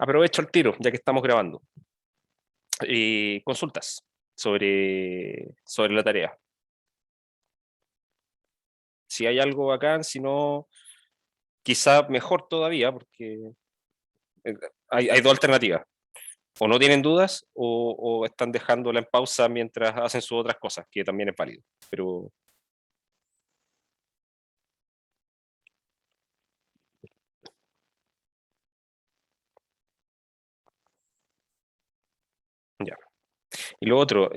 Aprovecho el tiro, ya que estamos grabando. Consultas sobre la tarea. Si hay algo bacán, si no, quizá mejor todavía, porque eh, hay dos alternativas. O no tienen dudas, o están dejándola en pausa mientras hacen sus otras cosas, que también es válido. Pero ya. Y lo otro,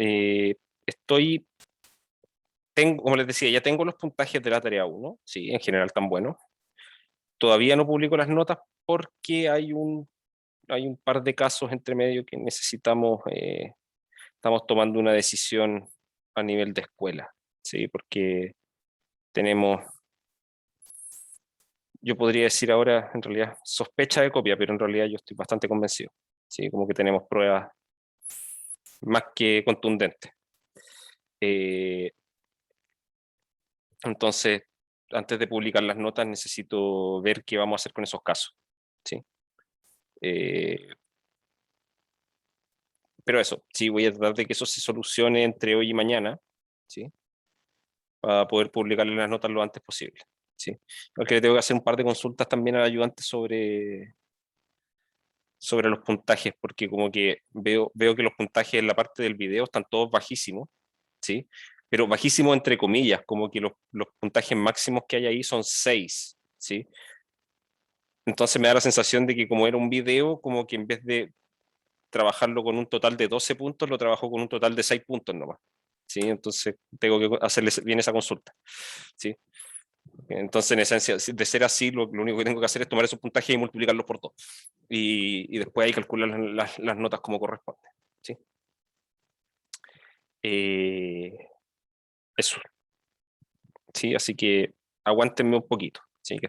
como les decía, ya tengo los puntajes de la tarea 1, sí, en general tan buenos. Todavía no publico las notas porque hay un par de casos entre medio que estamos tomando una decisión a nivel de escuela, ¿sí? Porque tenemos, yo podría decir ahora, en realidad, sospecha de copia, pero en realidad yo estoy bastante convencido, ¿sí? Como que tenemos pruebas más que contundentes. Eh, entonces, antes de publicar las notas, necesito ver qué vamos a hacer con esos casos, ¿sí? Eh, pero eso, sí, voy a tratar de que eso se solucione entre hoy y mañana, ¿sí? Para poder publicarle las notas lo antes posible, ¿sí? Porque le tengo que hacer un par de consultas también al ayudante sobre los puntajes, porque como que veo que los puntajes en la parte del video están todos bajísimos, ¿sí? Pero bajísimos entre comillas, como que los puntajes máximos que hay ahí son 6, ¿sí? Entonces me da la sensación de que como era un video, como que en vez de trabajarlo con un total de 12 puntos, lo trabajo con un total de 6 puntos nomás, ¿sí? Entonces tengo que hacerle bien esa consulta, ¿sí? Entonces, en esencia, de ser así, lo único que tengo que hacer es tomar esos puntajes y multiplicarlos por 2. Y después ahí calcular las notas como corresponde, ¿sí? Eh, eso, ¿sí? Así que aguántenme un poquito, ¿sí? Que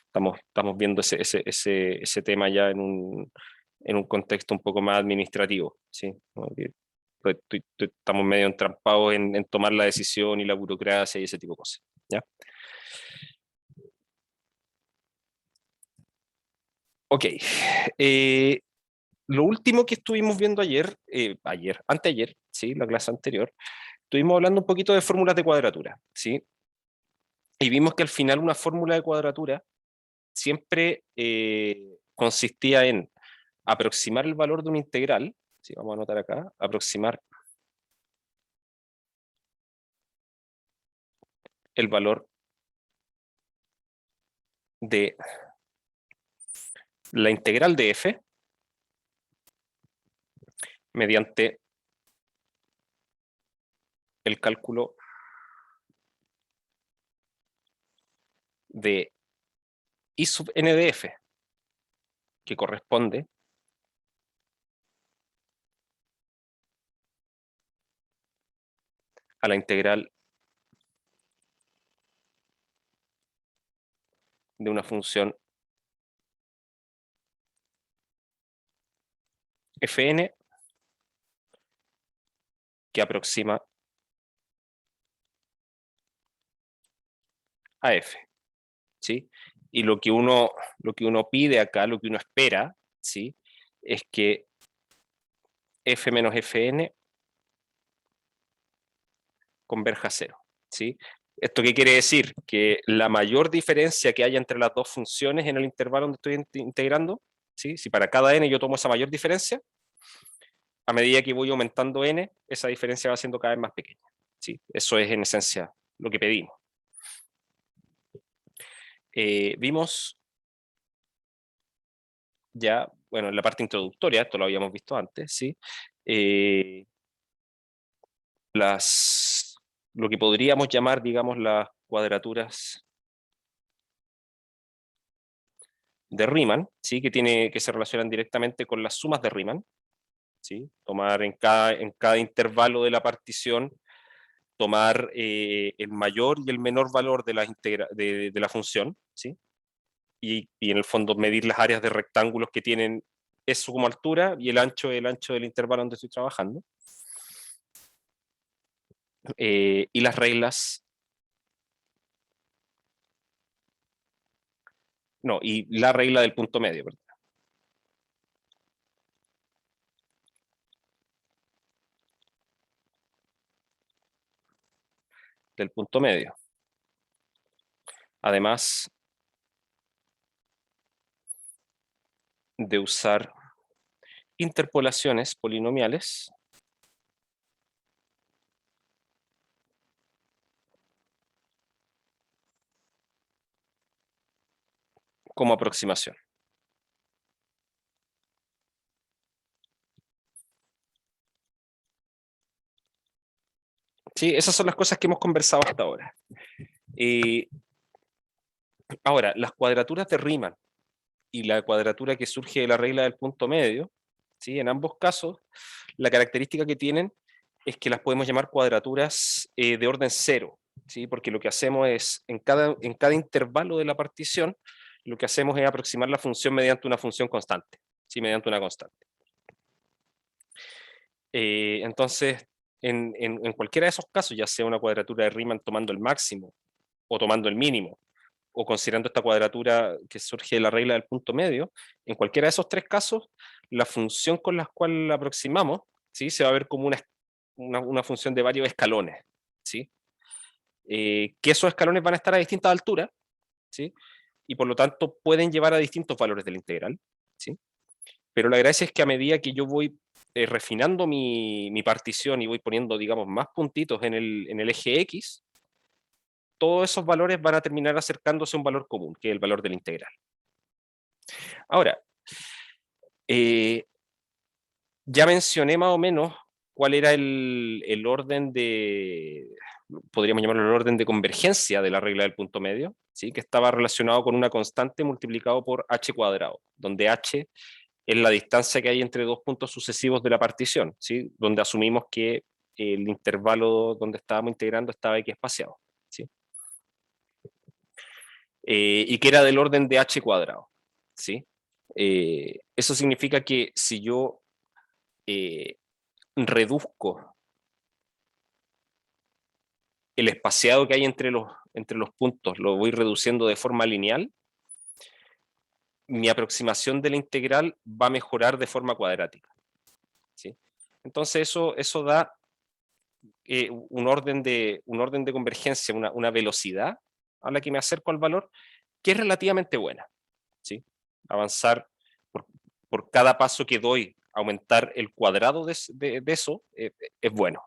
estamos viendo ese tema ya en un contexto un poco más administrativo, ¿sí? Como que estamos medio entrampados en tomar la decisión y la burocracia y ese tipo de cosas, ¿ya? Ok. Lo último que estuvimos viendo anteayer, ¿sí? La clase anterior, estuvimos hablando un poquito de fórmulas de cuadratura, ¿sí? Y vimos que al final una fórmula de cuadratura siempre consistía en aproximar el valor de una integral, ¿sí? Vamos a anotar acá, aproximar el valor de la integral de f mediante el cálculo de I sub n de f, que corresponde a la integral de una función fn que aproxima a f, ¿sí? Y lo que uno pide acá, lo que uno espera, ¿sí? Es que f menos fn converja a cero, ¿sí? ¿Esto qué quiere decir? Que la mayor diferencia que haya entre las dos funciones en el intervalo donde estoy integrando, ¿sí? Si para cada n yo tomo esa mayor diferencia, a medida que voy aumentando n, esa diferencia va siendo cada vez más pequeña, ¿sí? Eso es en esencia lo que pedimos. Vimos ya, bueno, en la parte introductoria, esto lo habíamos visto antes, ¿sí? Lo que podríamos llamar, digamos, las cuadraturas de Riemann, ¿sí? Que se relacionan directamente con las sumas de Riemann, ¿sí? Tomar en cada intervalo de la partición, tomar el mayor y el menor valor de la función, ¿sí? Y en el fondo medir las áreas de rectángulos que tienen eso como altura y el ancho del intervalo donde estoy trabajando. Y las reglas, no, y la regla del punto medio, ¿verdad? del punto medio. Además de usar interpolaciones polinomiales como aproximación. Sí, esas son las cosas que hemos conversado hasta ahora. Ahora, las cuadraturas de Riemann y la cuadratura que surge de la regla del punto medio, ¿sí? En ambos casos, la característica que tienen es que las podemos llamar cuadraturas de orden cero, ¿sí? Porque lo que hacemos es, en cada intervalo de la partición, lo que hacemos es aproximar la función mediante una función constante, ¿sí? Mediante una constante. Entonces, en cualquiera de esos casos, ya sea una cuadratura de Riemann tomando el máximo o tomando el mínimo, o considerando esta cuadratura que surge de la regla del punto medio, en cualquiera de esos tres casos, la función con la cual la aproximamos, ¿sí? Se va a ver como una función de varios escalones, ¿sí? Que esos escalones van a estar a distintas alturas, ¿sí? Y por lo tanto pueden llevar a distintos valores de la integral, ¿sí? Pero la gracia es que a medida que yo voy refinando mi partición y voy poniendo, digamos, más puntitos en el eje X, todos esos valores van a terminar acercándose a un valor común, que es el valor de la integral. Ahora, ya mencioné más o menos cuál era el orden de, podríamos llamarlo el orden de convergencia de la regla del punto medio, ¿sí? Que estaba relacionado con una constante multiplicado por h cuadrado, donde h es la distancia que hay entre dos puntos sucesivos de la partición, ¿sí? Donde asumimos que el intervalo donde estábamos integrando estaba aquí espaciado, ¿sí? Y que era del orden de h cuadrado, ¿sí? Eso significa que si yo reduzco el espaciado que hay entre los puntos, lo voy reduciendo de forma lineal, mi aproximación de la integral va a mejorar de forma cuadrática, ¿sí? Entonces eso da un orden de convergencia, una velocidad a la que me acerco al valor, que es relativamente buena, ¿sí? Avanzar por cada paso que doy, aumentar el cuadrado de eso, es bueno,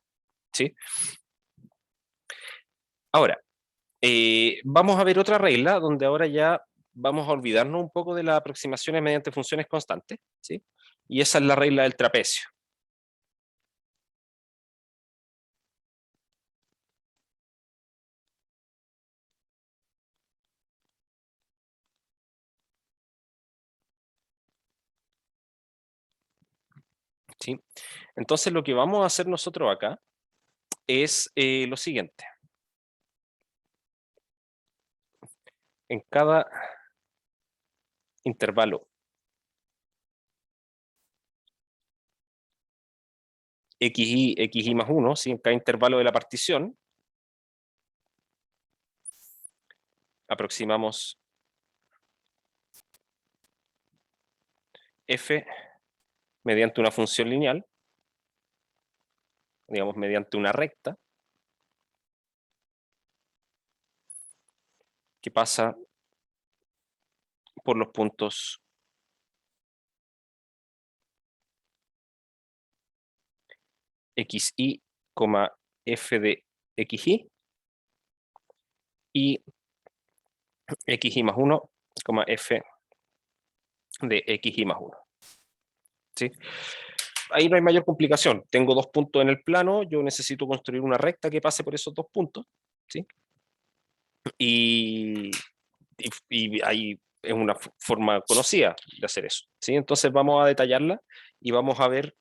¿sí? Ahora, vamos a ver otra regla donde ahora ya vamos a olvidarnos un poco de las aproximaciones mediante funciones constantes, ¿sí? Y esa es la regla del trapecio. ¿Sí? Entonces lo que vamos a hacer nosotros acá es lo siguiente. En cada intervalo xy más 1, ¿sí? En cada intervalo de la partición, aproximamos f mediante una función lineal, digamos mediante una recta, que pasa por los puntos xy, f de xy y xy más 1, f de xy más 1. ¿Sí? Ahí no hay mayor complicación. Tengo dos puntos en el plano, yo necesito construir una recta que pase por esos dos puntos, ¿sí? Y ahí es una forma conocida de hacer eso, ¿sí? Entonces vamos a detallarla y vamos a ver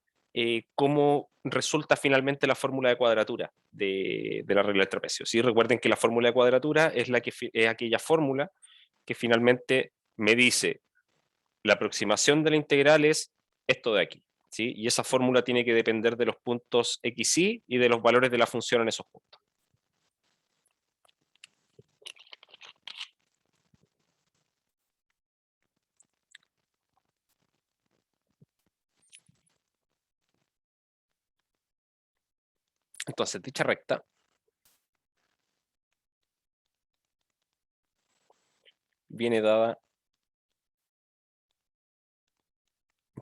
cómo resulta finalmente la fórmula de cuadratura de la regla del trapecio, ¿sí? Recuerden que la fórmula de cuadratura es aquella fórmula que finalmente me dice la aproximación de la integral es esto de aquí, ¿sí? Y esa fórmula tiene que depender de los puntos xy y de los valores de la función en esos puntos. Entonces, dicha recta viene dada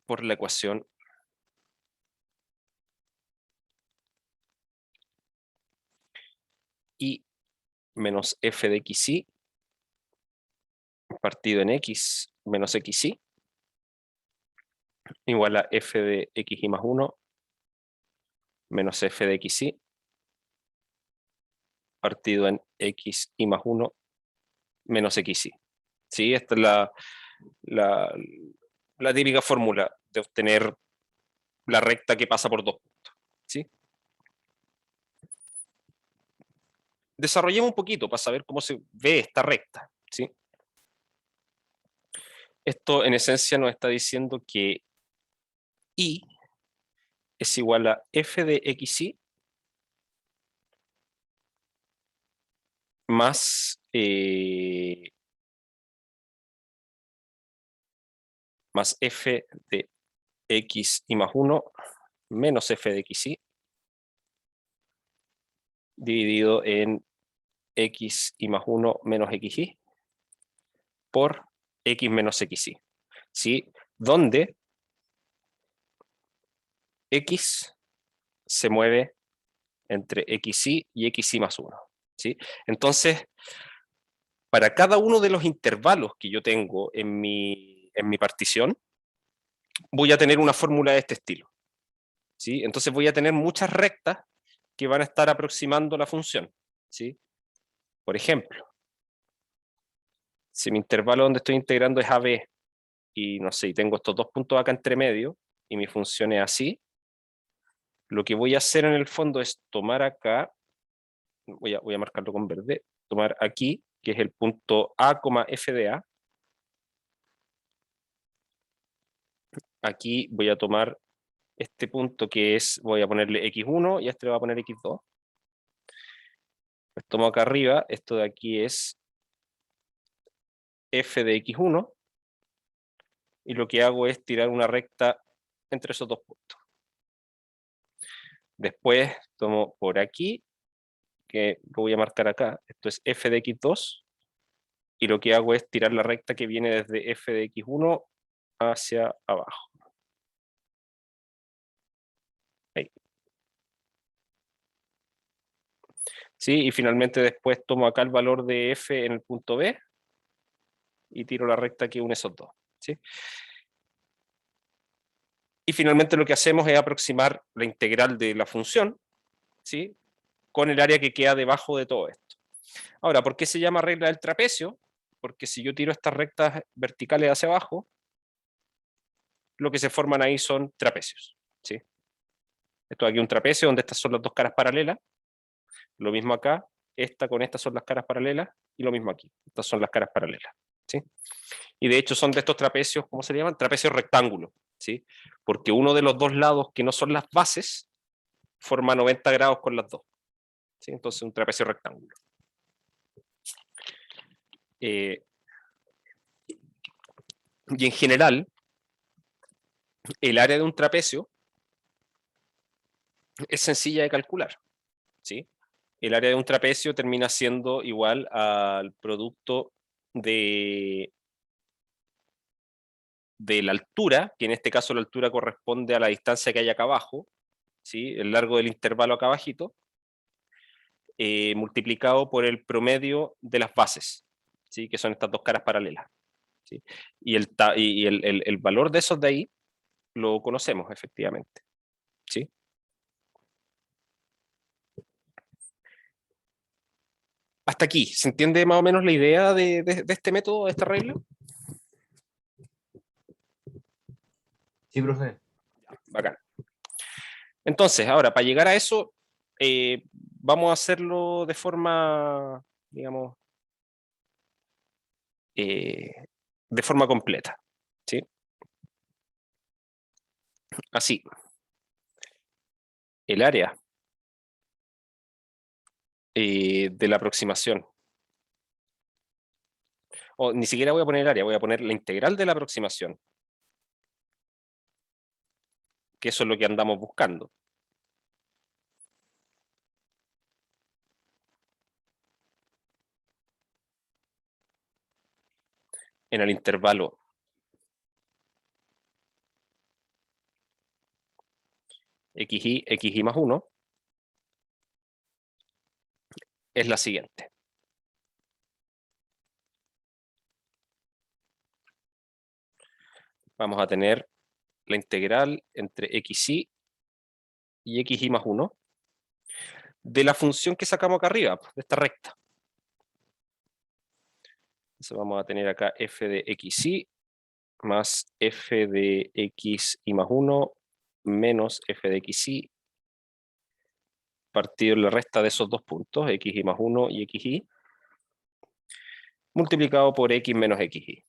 por la ecuación y menos f de xy partido en x menos xy igual a f de xy más 1 menos f de xy partido en xy más 1 menos xy. ¿Sí? Esta es la típica fórmula de obtener la recta que pasa por dos puntos. ¿Sí? Desarrollemos un poquito para saber cómo se ve esta recta. ¿Sí? Esto en esencia nos está diciendo que y es igual a f de xy más, más f de x y más 1 menos f de xy dividido en x y más 1 menos xy por x menos xy. ¿Sí? Donde x se mueve entre xy y xy más 1. ¿Sí? Entonces, para cada uno de los intervalos que yo tengo en mi partición, voy a tener una fórmula de este estilo. ¿Sí? Entonces voy a tener muchas rectas que van a estar aproximando la función. ¿Sí? Por ejemplo, si mi intervalo donde estoy integrando es AB y no sé, y tengo estos dos puntos acá entre medio y mi función es así, lo que voy a hacer en el fondo es tomar acá, voy a marcarlo con verde, tomar aquí, que es el punto A, f de A. Aquí voy a tomar este punto que es, voy a ponerle x1 y a este le voy a poner x2. Pues tomo acá arriba, esto de aquí es f de x1 y lo que hago es tirar una recta entre esos dos puntos. Después tomo por aquí, que lo voy a marcar acá, esto es f de x2 y lo que hago es tirar la recta que viene desde f de x1 hacia abajo. Ahí. ¿Sí? Y finalmente después tomo acá el valor de f en el punto B y tiro la recta que une esos dos. ¿Sí? Y finalmente lo que hacemos es aproximar la integral de la función, ¿sí? Con el área que queda debajo de todo esto. Ahora, ¿por qué se llama regla del trapecio? Porque si yo tiro estas rectas verticales hacia abajo, lo que se forman ahí son trapecios. ¿Sí? Esto aquí es un trapecio donde estas son las dos caras paralelas. Lo mismo acá, esta con estas son las caras paralelas, y lo mismo aquí, estas son las caras paralelas. ¿Sí? Y de hecho son de estos trapecios, ¿cómo se llaman? Trapecios rectángulos. ¿Sí? Porque uno de los dos lados que no son las bases forma 90 grados con las dos. ¿Sí? Entonces un trapecio rectángulo. Y en general, el área de un trapecio es sencilla de calcular. ¿Sí? El área de un trapecio termina siendo igual al producto de la altura, que en este caso la altura corresponde a la distancia que hay acá abajo, ¿sí? El largo del intervalo acá abajito, multiplicado por el promedio de las bases, ¿sí? Que son estas dos caras paralelas. ¿Sí? Y, el valor de esos de ahí lo conocemos efectivamente. ¿Sí? Hasta aquí, ¿se entiende más o menos la idea de este método, de esta regla? Sí, profe. Bacán. Entonces, ahora, para llegar a eso, vamos a hacerlo de forma, digamos, de forma completa. ¿Sí? Así, el área de la aproximación, o ni siquiera voy a poner el área, voy a poner la integral de la aproximación, que eso es lo que andamos buscando. en el intervalo xy más 1 es la siguiente. Vamos a tener la integral entre xy y xy más 1 de la función que sacamos acá arriba, de esta recta. Entonces vamos a tener acá f de xy más f de xy más 1 menos f de xy partido en la resta de esos dos puntos, xy más 1 y xy, multiplicado por x menos xy,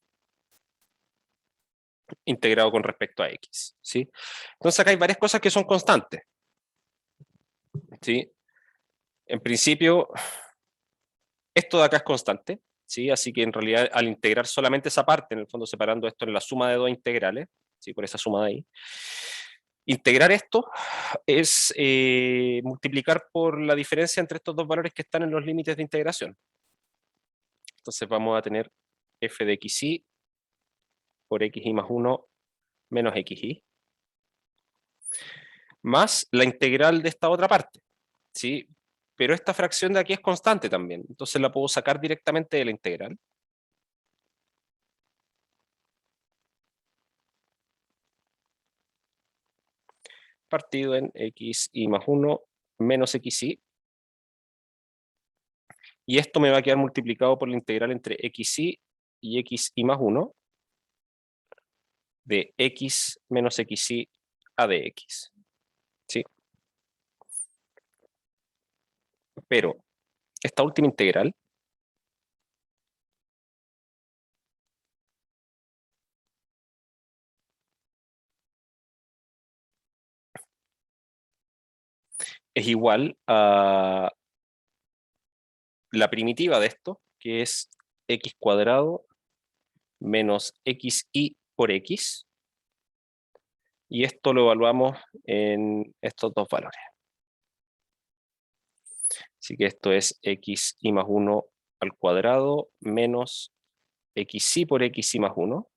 integrado con respecto a x, ¿sí? Entonces acá hay varias cosas que son constantes, ¿sí? En principio, esto de acá es constante, ¿sí? Así que en realidad al integrar solamente esa parte, en el fondo separando esto en la suma de dos integrales, ¿sí? Por esa suma de ahí, integrar esto es multiplicar por la diferencia entre estos dos valores que están en los límites de integración. Entonces vamos a tener f de xy por xy más 1 menos xy, más la integral de esta otra parte, ¿sí? Pero esta fracción de aquí es constante también, entonces la puedo sacar directamente de la integral. Partido en xy más 1 menos xy. Y esto me va a quedar multiplicado por la integral entre xy y xy más 1 de x menos xy a dx. ¿Sí? Pero esta última integral es igual a la primitiva de esto, que es x cuadrado menos xy por x. Y esto lo evaluamos en estos dos valores. Así que esto es xy más 1 al cuadrado menos xy por xy más 1.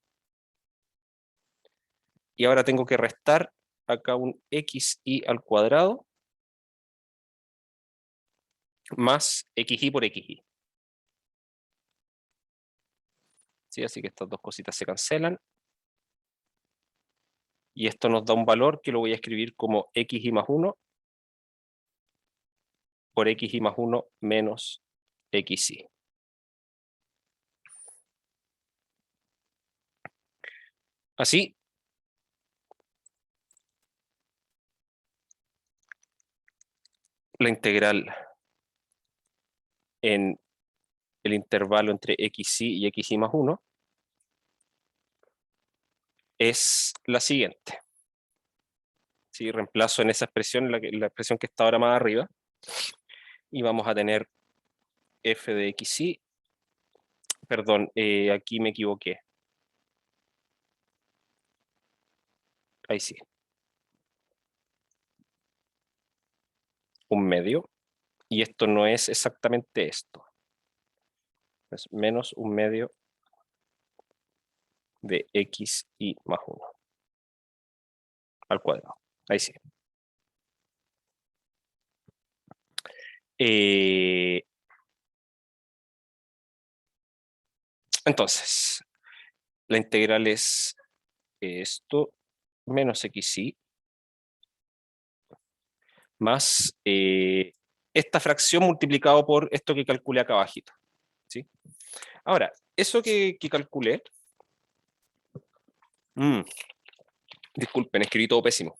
Y ahora tengo que restar acá un xy al cuadrado más xy por xy. ¿Sí? Así que estas dos cositas se cancelan. Y esto nos da un valor que lo voy a escribir como xy más 1 por xy más 1 menos xy. Así, la integral en el intervalo entre xy y xy más 1 es la siguiente. ¿Sí? Reemplazo en esa expresión, la expresión que está ahora más arriba, y vamos a tener f de xy, perdón, aquí me equivoqué. Ahí sí. Un medio, y esto no es exactamente esto. Es menos un medio de xy más 1 al cuadrado. Ahí sí. Entonces, la integral es esto menos xy más esta fracción multiplicado por esto que calculé acá abajito. ¿Sí? Ahora, eso que calculé, disculpen, escribí todo pésimo.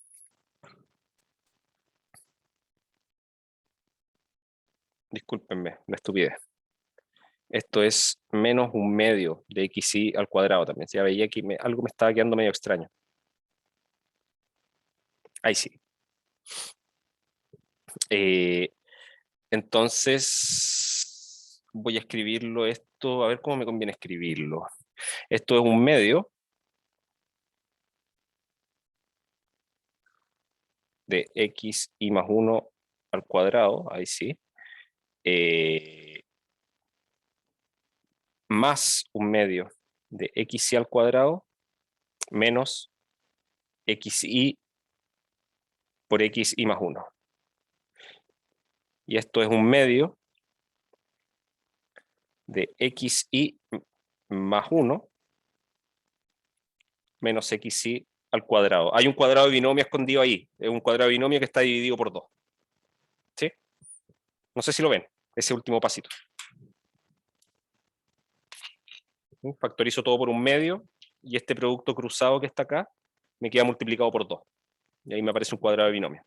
Discúlpenme, la estupidez. Esto es menos un medio de xy al cuadrado también. Ya veía que algo me estaba quedando medio extraño. Ahí sí. Entonces, voy a escribirlo esto, a ver cómo me conviene escribirlo. Esto es un medio de xy más 1 al cuadrado, ahí sí, más un medio de xy al cuadrado menos xy por xy más 1. Y esto es un medio de xy más 1 menos xy al cuadrado. Hay un cuadrado de binomio escondido ahí. Es un cuadrado de binomio que está dividido por 2. ¿Sí? No sé si lo ven, ese último pasito. Factorizo todo por un medio y este producto cruzado que está acá me queda multiplicado por 2. Y ahí me aparece un cuadrado de binomio.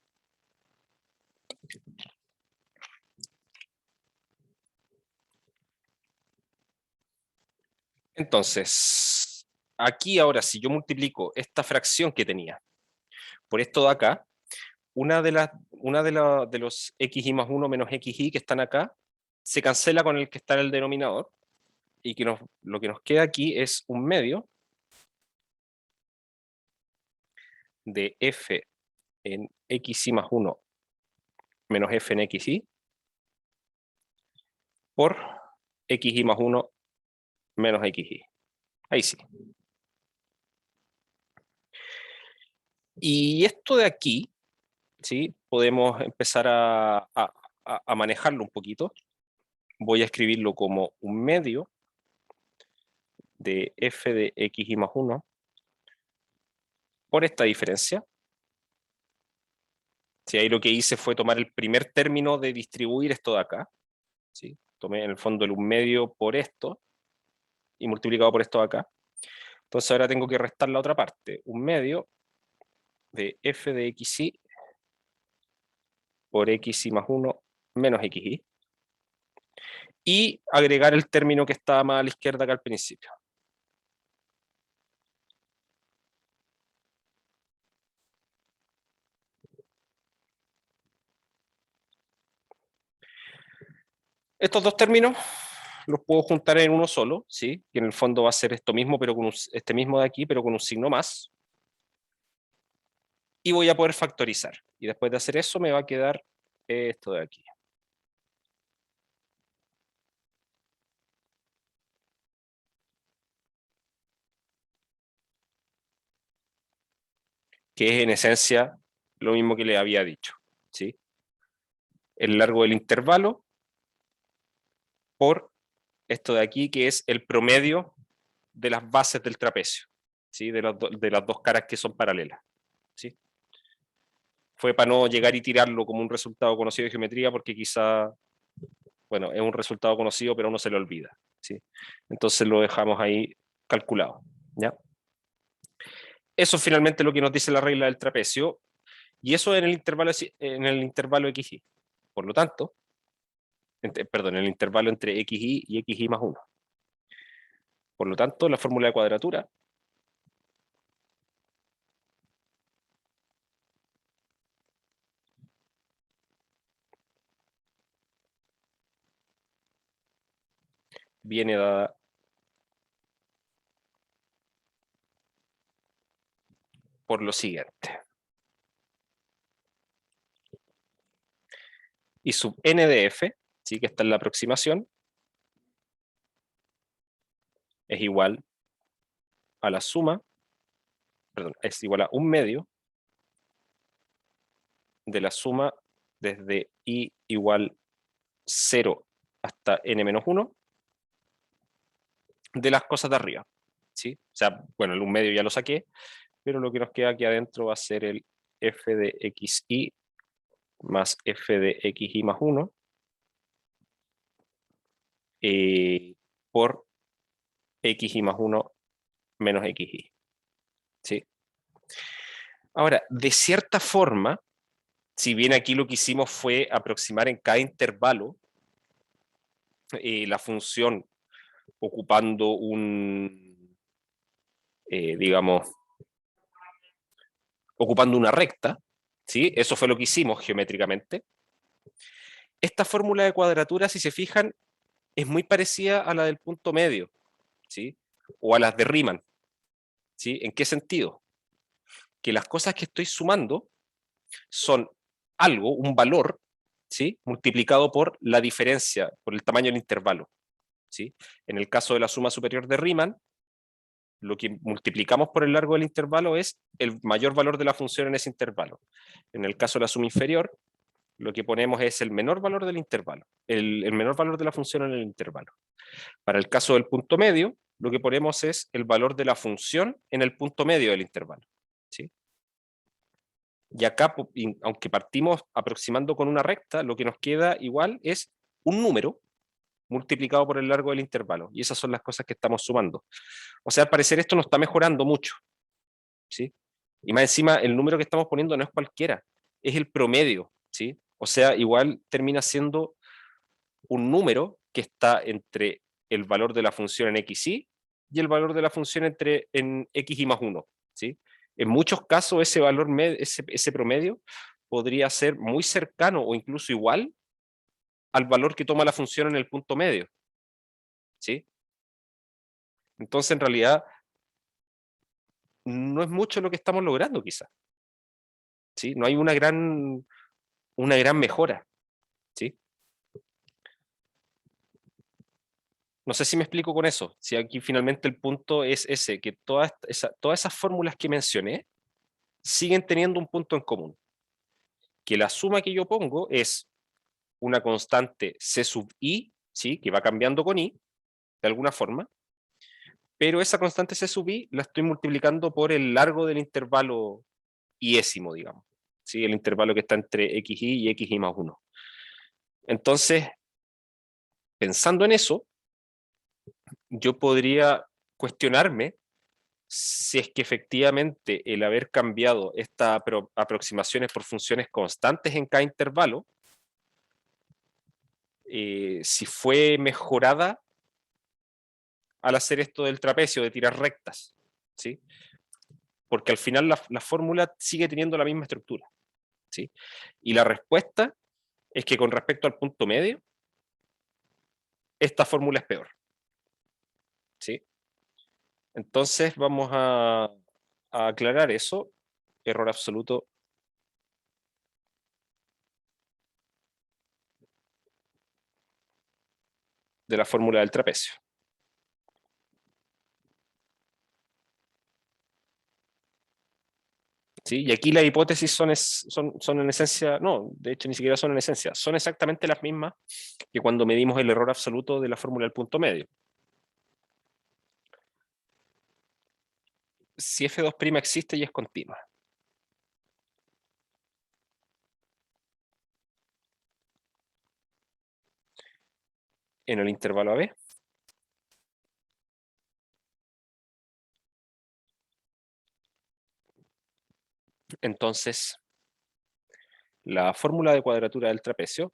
Entonces, aquí ahora si yo multiplico esta fracción que tenía por esto de acá, una de los xy más 1 menos xy que están acá se cancela con el que está en el denominador y lo que nos queda aquí es un medio de f en xy más 1 menos f en xy por xy más 1 menos xy. Ahí sí. Y esto de aquí, ¿sí? Podemos empezar a manejarlo un poquito. Voy a escribirlo como un medio de f de xy más 1 por esta diferencia. Sí, ahí lo que hice fue tomar el primer término de distribuir esto de acá. ¿Sí? Tomé en el fondo el un medio por esto y multiplicado por esto de acá. Entonces ahora tengo que restar la otra parte. Un medio de f de xy por xy más 1 menos xy. Y agregar el término que estaba más a la izquierda acá al principio. Estos dos términos los puedo juntar en uno solo, ¿sí? Que en el fondo va a ser esto mismo, pero con este mismo de aquí, pero con un signo más. Y voy a poder factorizar. Y después de hacer eso me va a quedar esto de aquí. Que es en esencia lo mismo que le había dicho, ¿sí? El largo del intervalo por esto de aquí, que es el promedio de las bases del trapecio, ¿sí? De las dos caras que son paralelas, ¿sí? Fue para no llegar y tirarlo como un resultado conocido de geometría, porque quizá, bueno, es un resultado conocido, pero no se le olvida, ¿sí? Entonces lo dejamos ahí calculado, ¿ya? Eso es finalmente lo que nos dice la regla del trapecio, y eso en el intervalo xy. Por lo tanto, perdón, en el intervalo entre xy y xy más 1. Por lo tanto, la fórmula de cuadratura viene dada por lo siguiente. Y sub n de f, ¿sí? Que está en la aproximación, es igual a la suma, perdón, es igual a un medio de la suma desde i igual 0 hasta n menos 1 de las cosas de arriba, ¿sí? O sea, bueno, el un medio ya lo saqué, pero lo que nos queda aquí adentro va a ser el f de xy más f de xy más 1 por xy más 1 menos xy, ¿sí? Ahora, de cierta forma, si bien aquí lo que hicimos fue aproximar en cada intervalo la función ocupando digamos, ocupando una recta, ¿sí? Eso fue lo que hicimos geométricamente. Esta fórmula de cuadratura, si se fijan, es muy parecida a la del punto medio, ¿sí? O a las de Riemann, ¿sí? ¿En qué sentido? Que las cosas que estoy sumando son algo, un valor, ¿sí? Multiplicado por la diferencia, por el tamaño del intervalo, ¿sí? En el caso de la suma superior de Riemann, lo que multiplicamos por el largo del intervalo es el mayor valor de la función en ese intervalo. En el caso de la suma inferior, lo que ponemos es el menor valor del intervalo, el menor valor de la función en el intervalo. Para el caso del punto medio, lo que ponemos es el valor de la función en el punto medio del intervalo, ¿sí? Y acá, aunque partimos aproximando con una recta, lo que nos queda igual es un número multiplicado por el largo del intervalo. Y esas son las cosas que estamos sumando. O sea, al parecer esto no está mejorando mucho, ¿sí? Y más encima, el número que estamos poniendo no es cualquiera, es el promedio, ¿sí? O sea, igual termina siendo un número que está entre el valor de la función en xy y el valor de la función en xy más 1, ¿sí? En muchos casos ese valor, ese promedio, podría ser muy cercano o incluso igual al valor que toma la función en el punto medio, ¿sí? Entonces, en realidad, no es mucho lo que estamos logrando, quizás, ¿sí? No hay una gran mejora, ¿sí? No sé si me explico con eso, si aquí finalmente el punto es ese, que todas esas fórmulas que mencioné siguen teniendo un punto en común, que la suma que yo pongo es una constante C sub i, ¿sí? Que va cambiando con i, de alguna forma, pero esa constante C sub i la estoy multiplicando por el largo del intervalo iésimo, digamos, ¿sí? El intervalo que está entre xy y xy más 1. Entonces, pensando en eso, yo podría cuestionarme si es que efectivamente el haber cambiado estas aproximaciones por funciones constantes en cada intervalo, si fue mejorada al hacer esto del trapecio, de tirar rectas, ¿sí? Porque al final la fórmula sigue teniendo la misma estructura, ¿sí? Y la respuesta es que con respecto al punto medio, esta fórmula es peor, ¿sí? Entonces vamos a aclarar eso. Error absoluto de la fórmula del trapecio. ¿Sí? Y aquí las hipótesis son en esencia, no, de hecho ni siquiera son en esencia, son exactamente las mismas que cuando medimos el error absoluto de la fórmula del punto medio. Si f2' existe y es continua. En el intervalo AB. Entonces, la fórmula de cuadratura del trapecio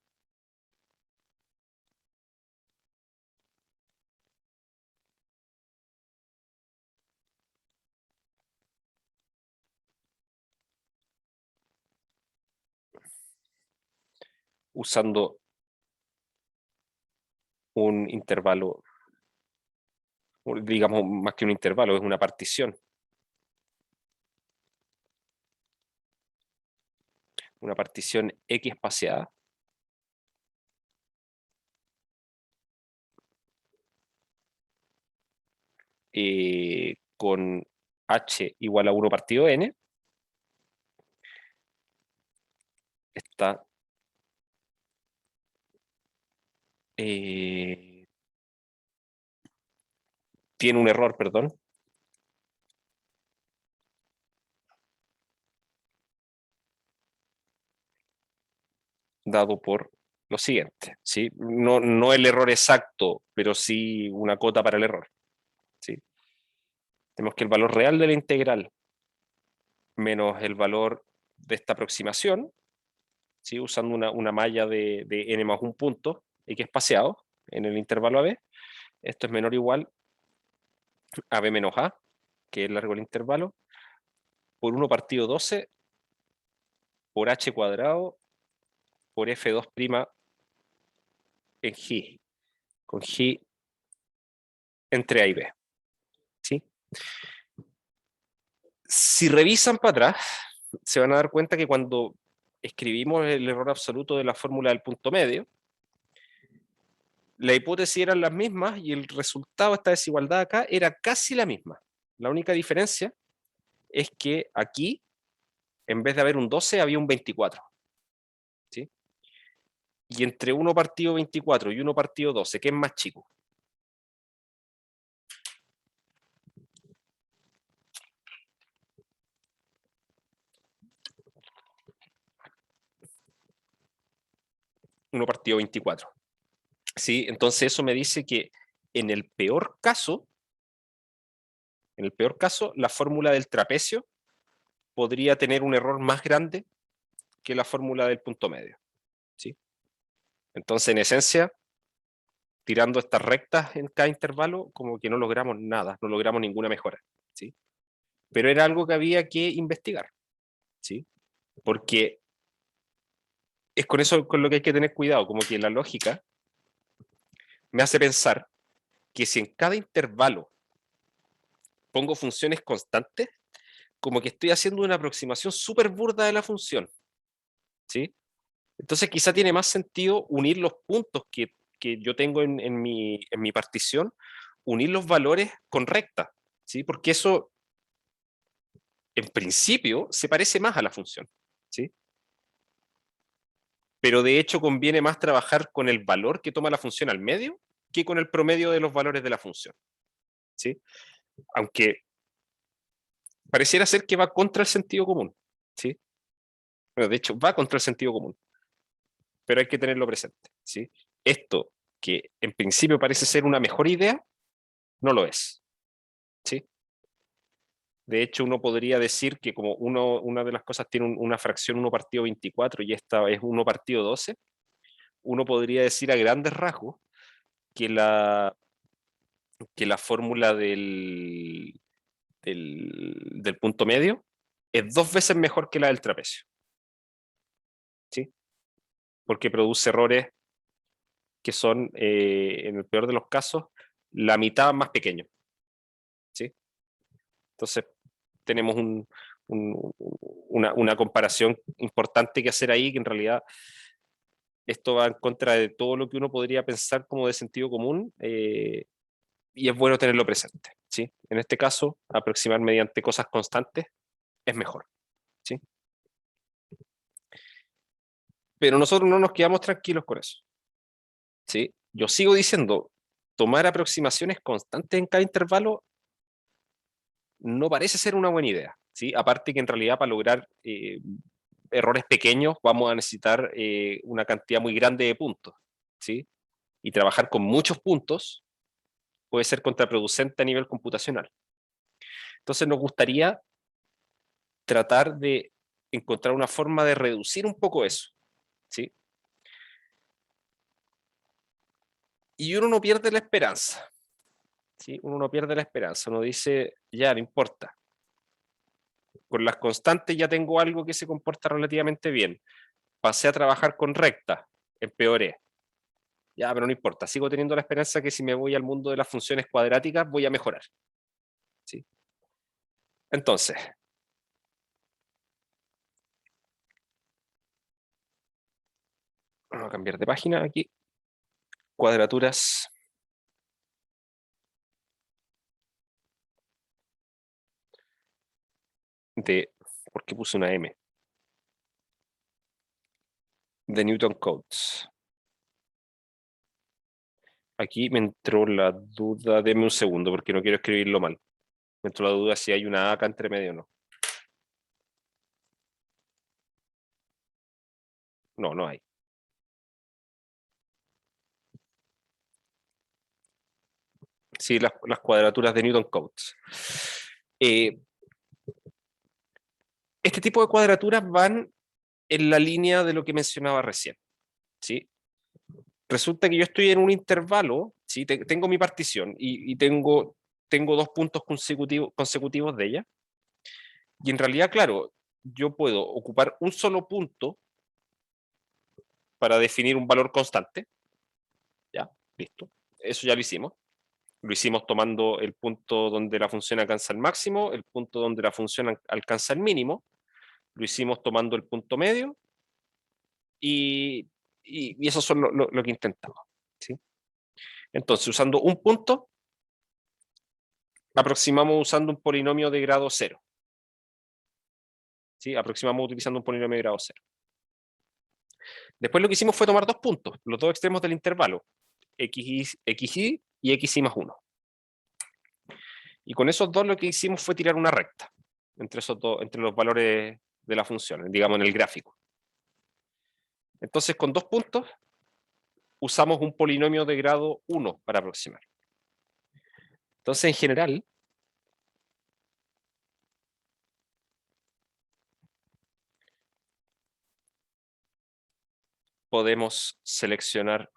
usando un intervalo, digamos más que un intervalo, es una partición. Una partición X espaciada. Con H igual a 1 partido N. Está tiene un error, perdón. Dado por lo siguiente, ¿sí? No el error exacto, pero sí una cota para el error, ¿sí? Tenemos que el valor real de la integral menos el valor de esta aproximación, ¿sí? Usando una malla de n más un punto, X espaciado en el intervalo AB, esto es menor o igual a B menos A, que es el largo del intervalo, por 1 partido 12 por H cuadrado por F2' en G, con G entre A y B, ¿sí? Si revisan para atrás, se van a dar cuenta que cuando escribimos el error absoluto de la fórmula del punto medio, la hipótesis eran las mismas y el resultado de esta desigualdad acá era casi la misma, La única diferencia es que aquí, en vez de haber un 12, había un 24. ¿Sí? Y entre 1 partido 24 y 1 partido 12, ¿qué es más chico? Uno partido 24. ¿Sí? Entonces eso me dice que en el peor caso, la fórmula del trapecio podría tener un error más grande que la fórmula del punto medio. ¿Sí? Entonces, en esencia, tirando estas rectas en cada intervalo, como que no logramos nada, no logramos ninguna mejora. ¿Sí? Pero era algo que había que investigar. ¿Sí? Porque es con eso con lo que hay que tener cuidado, como que la lógica me hace pensar que si en cada intervalo pongo funciones constantes, como que estoy haciendo una aproximación súper burda de la función. ¿Sí? Entonces quizá tiene más sentido unir los puntos que yo tengo en mi partición, unir los valores con recta, ¿sí? Porque eso, en principio, se parece más a la función, ¿sí? Pero de hecho conviene más trabajar con el valor que toma la función al medio que con el promedio de los valores de la función, ¿sí? Aunque pareciera ser que va contra el sentido común, ¿sí? Bueno, de hecho, va contra el sentido común, pero hay que tenerlo presente, ¿sí? Esto, que en principio parece ser una mejor idea, no lo es, ¿sí? De hecho, uno podría decir que como una de las cosas tiene una fracción 1 partido 24 y esta es 1 partido 12, uno podría decir a grandes rasgos que la fórmula del punto medio es 2 veces mejor que la del trapecio, ¿sí? Porque produce errores que son, en el peor de los casos, la mitad más pequeños, ¿sí? Entonces, tenemos una comparación importante que hacer ahí, que en realidad esto va en contra de todo lo que uno podría pensar como de sentido común, y es bueno tenerlo presente, ¿sí? En este caso, aproximar mediante cosas constantes es mejor, ¿sí? Pero nosotros no nos quedamos tranquilos con eso, ¿sí? Yo sigo diciendo, tomar aproximaciones constantes en cada intervalo no parece ser una buena idea, ¿sí? Aparte que en realidad para lograr errores pequeños vamos a necesitar una cantidad muy grande de puntos, ¿sí? Y trabajar con muchos puntos puede ser contraproducente a nivel computacional. Entonces nos gustaría tratar de encontrar una forma de reducir un poco eso, ¿sí? Y uno no pierde la esperanza, ¿sí? Uno no pierde la esperanza, uno dice, ya, no importa, con las constantes ya tengo algo que se comporta relativamente bien, pasé a trabajar con recta, empeoré, ya, pero no importa, sigo teniendo la esperanza que si me voy al mundo de las funciones cuadráticas voy a mejorar, ¿sí? Entonces, vamos a cambiar de página aquí, cuadraturas de, ¿por qué puse una M? De Newton Codes. Aquí me entró la duda, deme un segundo porque no quiero escribirlo mal. Me entró la duda si hay una A acá entre medio o no. No, no hay. Sí, las cuadraturas de Newton Codes. Este tipo de cuadraturas van en la línea de lo que mencionaba recién, ¿sí? Resulta que yo estoy en un intervalo, ¿sí? Tengo mi partición y tengo 2 puntos consecutivos de ella. Y en realidad, claro, yo puedo ocupar un solo punto para definir un valor constante. Ya, listo. Eso ya lo hicimos. Lo hicimos tomando el punto donde la función alcanza el máximo, el punto donde la función alcanza el mínimo. Lo hicimos tomando el punto medio y eso son lo que intentamos, ¿sí? Entonces, usando un punto, aproximamos usando un polinomio de grado 0. ¿Sí? Aproximamos utilizando un polinomio de grado 0. Después lo que hicimos fue tomar dos puntos, los dos extremos del intervalo, xy y xy más 1. Y con esos dos lo que hicimos fue tirar una recta entre esos dos, entre los valores de la función, digamos en el gráfico. Entonces con dos puntos usamos un polinomio de grado 1 para aproximar. Entonces en general podemos seleccionar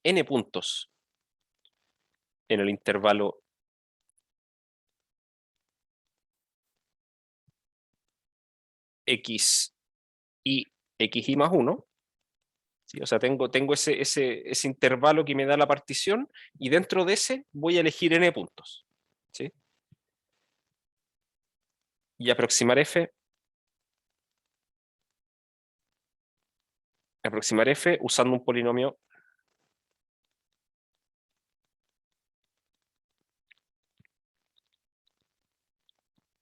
n puntos en el intervalo x y xy más 1. ¿Sí? O sea, tengo ese intervalo que me da la partición y dentro de ese voy a elegir n puntos. ¿Sí? Y aproximar f usando un polinomio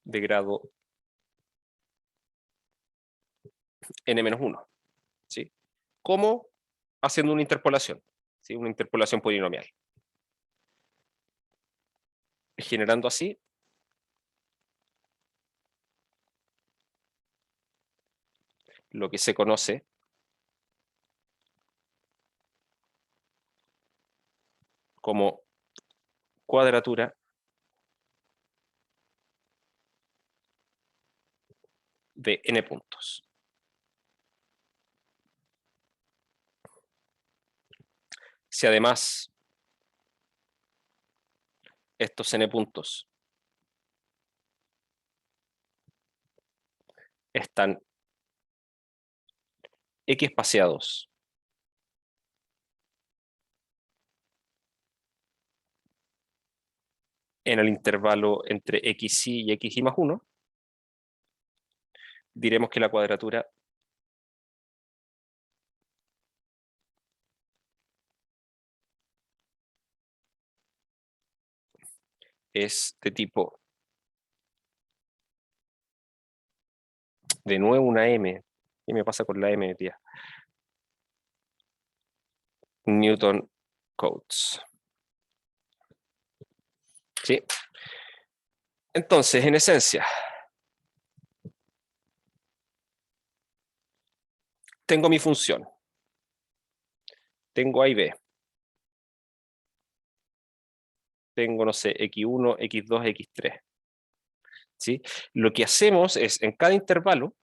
de grado n-1. ¿Sí? ¿Cómo? Haciendo una interpolación. ¿Sí? Una interpolación polinomial. Generando así lo que se conoce como cuadratura de n puntos. Si además estos n puntos están x espaciados en el intervalo entre xy y xy más 1, diremos que la cuadratura es de tipo, de nuevo una m. ¿Qué me pasa con la m, tía? Newton Cotes. ¿Sí? Entonces, en esencia, tengo mi función. Tengo A y B. Tengo, no sé, x1, x2, x3. ¿Sí? Lo que hacemos es, en cada intervalo,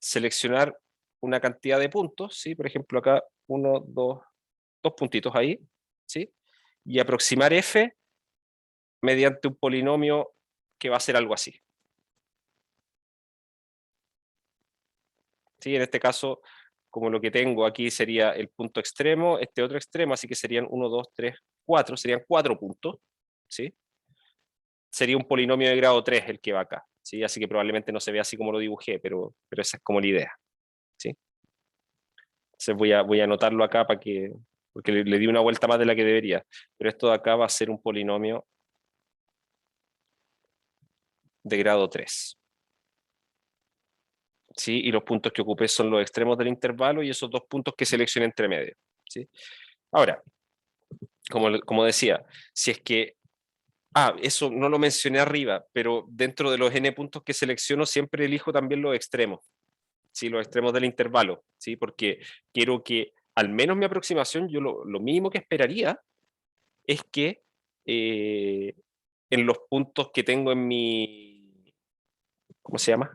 seleccionar una cantidad de puntos, ¿sí? Por ejemplo, acá, dos puntitos ahí, ¿sí? Y aproximar f mediante un polinomio que va a ser algo así. ¿Sí? En este caso, como lo que tengo aquí sería el punto extremo, este otro extremo, así que serían 1, 2, 3, 4, serían 4 puntos, ¿sí? Sería un polinomio de grado 3 el que va acá, ¿sí? Así que probablemente no se ve así como lo dibujé, pero esa es como la idea, ¿sí? Entonces voy a anotarlo acá para que, porque le di una vuelta más de la que debería, pero esto de acá va a ser un polinomio de grado 3. ¿Sí? Y los puntos que ocupé son los extremos del intervalo y esos dos puntos que seleccioné entre medio, ¿sí? Ahora, como decía, si es que, eso no lo mencioné arriba, pero dentro de los n puntos que selecciono siempre elijo también los extremos, ¿sí? Los extremos del intervalo, ¿sí? Porque quiero que, al menos mi aproximación, yo lo mínimo que esperaría es que en los puntos que tengo en mi, ¿cómo se llama?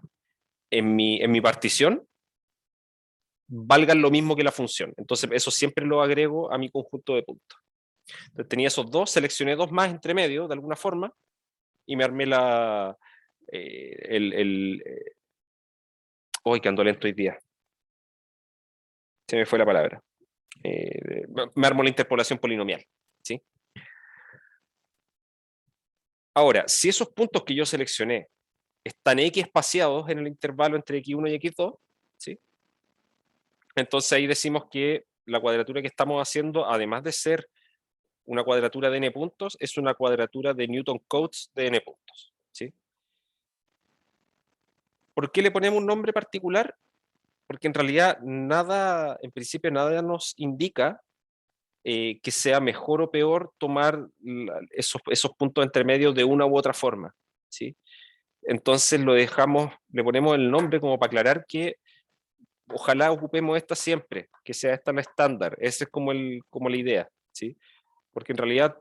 En mi partición, valgan lo mismo que la función. Entonces, eso siempre lo agrego a mi conjunto de puntos. Entonces, tenía esos dos, seleccioné dos más entre medio, de alguna forma, y me armé hoy que ando lento hoy día. Se me fue la palabra. Me armo la interpolación polinomial, ¿sí? Ahora, si esos puntos que yo seleccioné están x espaciados en el intervalo entre x1 y x2, ¿sí? Entonces ahí decimos que la cuadratura que estamos haciendo, además de ser una cuadratura de n puntos, es una cuadratura de Newton Cotes de n puntos, ¿sí? ¿Por qué le ponemos un nombre particular? Porque en realidad nada, en principio nada nos indica que sea mejor o peor tomar esos puntos intermedios de una u otra forma, ¿sí? Entonces lo dejamos, le ponemos el nombre como para aclarar que ojalá ocupemos esta siempre, que sea esta la estándar. Esa es como la idea, ¿sí? Porque en realidad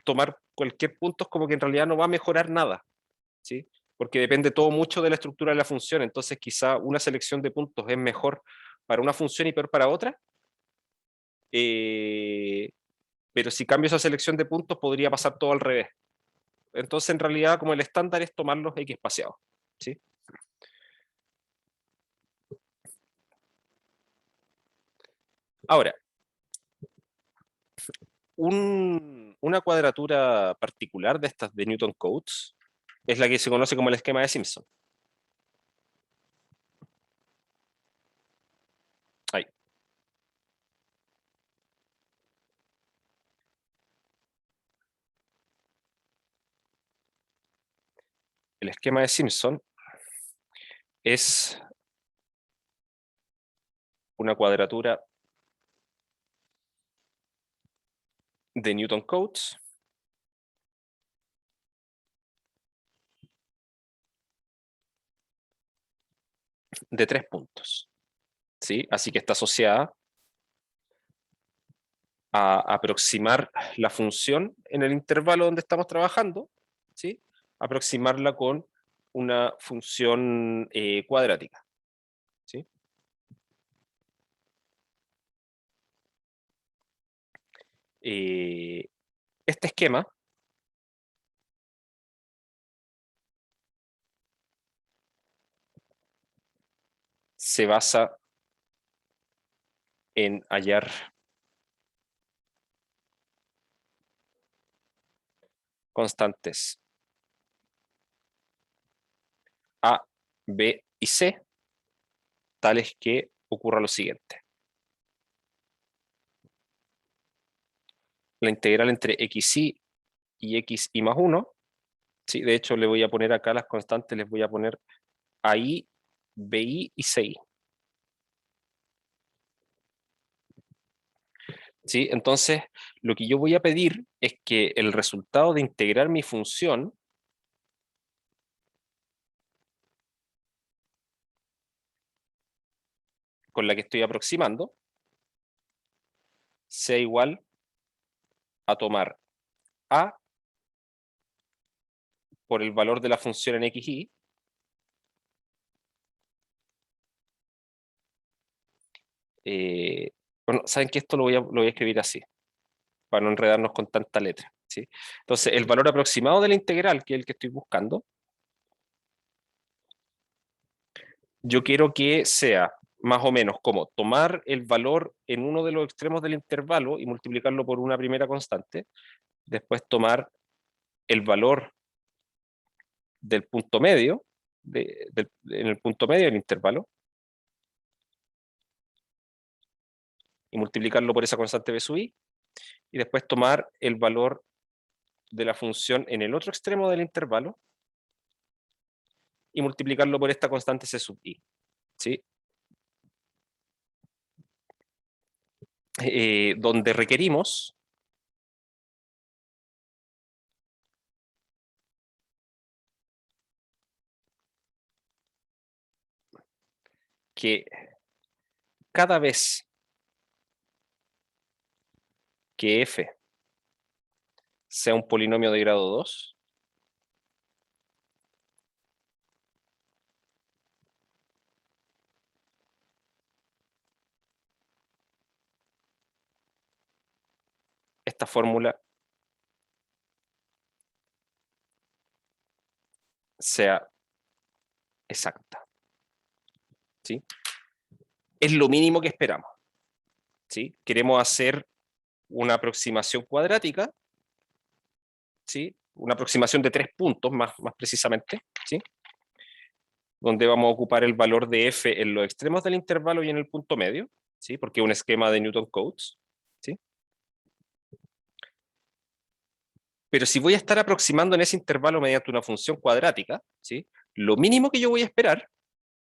tomar cualquier punto es como que en realidad no va a mejorar nada, ¿sí? Porque depende todo mucho de la estructura de la función. Entonces quizá una selección de puntos es mejor para una función y peor para otra. Pero si cambio esa selección de puntos podría pasar todo al revés. Entonces en realidad como el estándar es tomar los X espaciados, ¿sí? Ahora, una cuadratura particular de estas de Newton Cotes es la que se conoce como el esquema de Simpson. Ahí. El esquema de Simpson es una cuadratura de Newton Cotes de 3 puntos, ¿sí? Así que está asociada a aproximar la función en el intervalo donde estamos trabajando, ¿sí? Aproximarla con una función cuadrática, ¿sí? Este esquema se basa en hallar constantes A, B y C, tales que ocurra lo siguiente. La integral entre xy y xy más 1, ¿sí? De hecho le voy a poner acá las constantes, les voy a poner AI, BI y CI. ¿Sí? Entonces, lo que yo voy a pedir es que el resultado de integrar mi función con la que estoy aproximando sea igual a tomar A por el valor de la función en xy bueno, saben que esto lo voy a escribir así, para no enredarnos con tanta letra, ¿sí? Entonces, el valor aproximado de la integral, que es el que estoy buscando, yo quiero que sea más o menos como tomar el valor en uno de los extremos del intervalo y multiplicarlo por una primera constante, después tomar el valor del punto medio, en el punto medio del intervalo, y multiplicarlo por esa constante b sub i, y después tomar el valor de la función en el otro extremo del intervalo y multiplicarlo por esta constante c sub i, ¿sí? Donde requerimos que cada vez que f sea un polinomio de grado 2, esta fórmula sea exacta, ¿sí? Es lo mínimo que esperamos, ¿sí? Queremos hacer una aproximación cuadrática, ¿sí? Una aproximación de 3 puntos más precisamente, ¿sí? donde vamos a ocupar el valor de f en los extremos del intervalo y en el punto medio, ¿sí? Porque es un esquema de Newton-Cotes, ¿sí? Pero si voy a estar aproximando en ese intervalo mediante una función cuadrática, ¿sí? Lo mínimo que yo voy a esperar,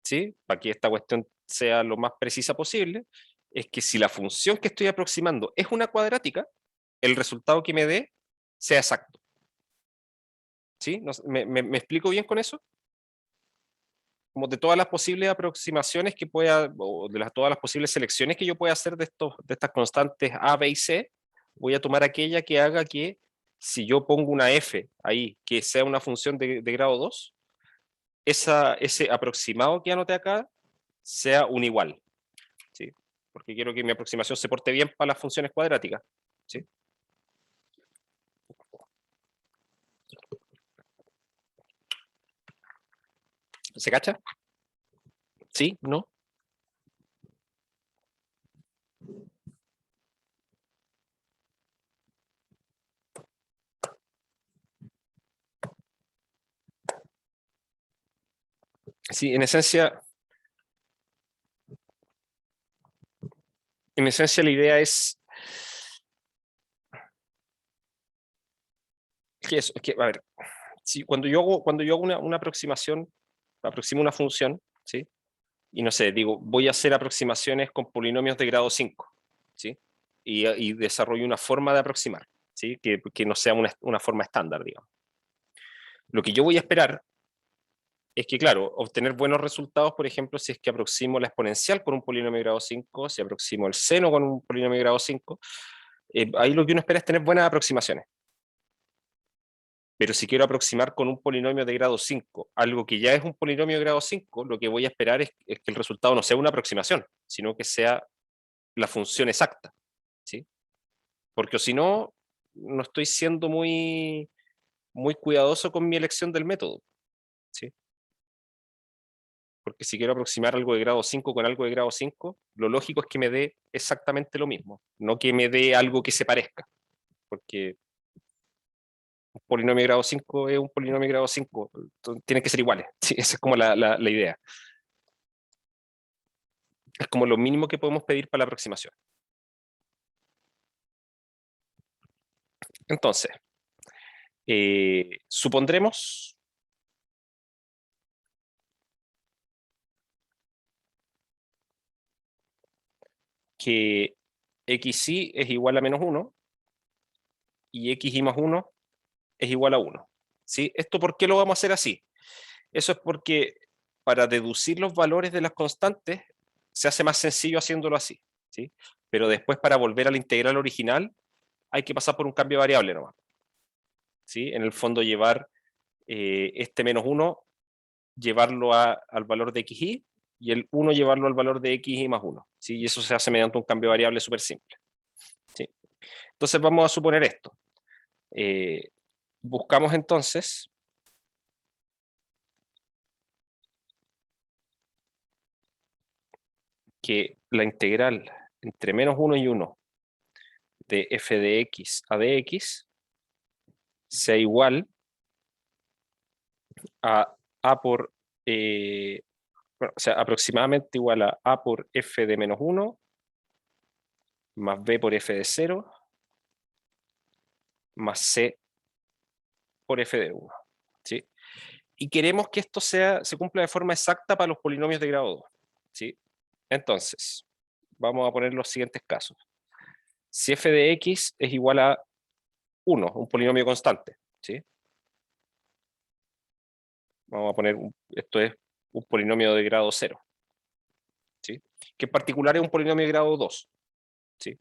¿sí? Para que esta cuestión sea lo más precisa posible, es que si la función que estoy aproximando es una cuadrática, el resultado que me dé sea exacto. ¿Sí? ¿Me explico bien con eso? Como de todas las posibles aproximaciones que pueda, o de todas las posibles selecciones que yo pueda hacer de estas constantes A, B y C, voy a tomar aquella que haga que, si yo pongo una f ahí, que sea una función de grado 2, ese aproximado que anoté acá sea un igual, ¿sí? Porque quiero que mi aproximación se porte bien para las funciones cuadráticas, ¿sí? ¿Se cacha? ¿Sí? ¿No? Sí, en esencia la idea es que, a ver, si cuando yo hago una aproximación, aproximo una función, ¿sí? Y no sé, digo, voy a hacer aproximaciones con polinomios de grado 5, ¿sí? Y desarrollo una forma de aproximar, ¿sí? Que no sea una forma estándar, digamos. Lo que yo voy a esperar es que, claro, obtener buenos resultados, por ejemplo, si es que aproximo la exponencial con un polinomio de grado 5, si aproximo el seno con un polinomio de grado 5, ahí lo que uno espera es tener buenas aproximaciones. Pero si quiero aproximar con un polinomio de grado 5, algo que ya es un polinomio de grado 5, lo que voy a esperar es que el resultado no sea una aproximación, sino que sea la función exacta, ¿sí? Porque si no, no estoy siendo muy cuidadoso con mi elección del método, ¿sí? Porque si quiero aproximar algo de grado 5 con algo de grado 5, lo lógico es que me dé exactamente lo mismo, no que me dé algo que se parezca, porque un polinomio de grado 5 es un polinomio de grado 5, tienen que ser iguales, ¿sí? Esa es como la idea. Es como lo mínimo que podemos pedir para la aproximación. Entonces, supondremos que xy es igual a menos 1 y xy más 1 es igual a 1. ¿Sí? ¿Esto por qué lo vamos a hacer así? Eso es porque para deducir los valores de las constantes se hace más sencillo haciéndolo así, ¿sí? Pero después, para volver a la integral original, hay que pasar por un cambio de variable nomás, ¿sí? En el fondo, llevar este menos 1, llevarlo al valor de xy, y el 1 llevarlo al valor de xy más 1, ¿sí? Y eso se hace mediante un cambio de variable súper simple, ¿sí? Entonces vamos a suponer esto. Buscamos entonces que la integral entre menos 1 y 1 de f de x a dx sea igual a por, bueno, o sea, aproximadamente igual a por f de menos 1 más b por f de 0 más c por f de 1, ¿sí? Y queremos que esto se cumpla de forma exacta para los polinomios de grado 2, ¿sí? Entonces, vamos a poner los siguientes casos. Si f de x es igual a 1, un polinomio constante, ¿sí? Vamos a poner, esto es un polinomio de grado 0, ¿sí? Que en particular es un polinomio de grado 2, ¿sí?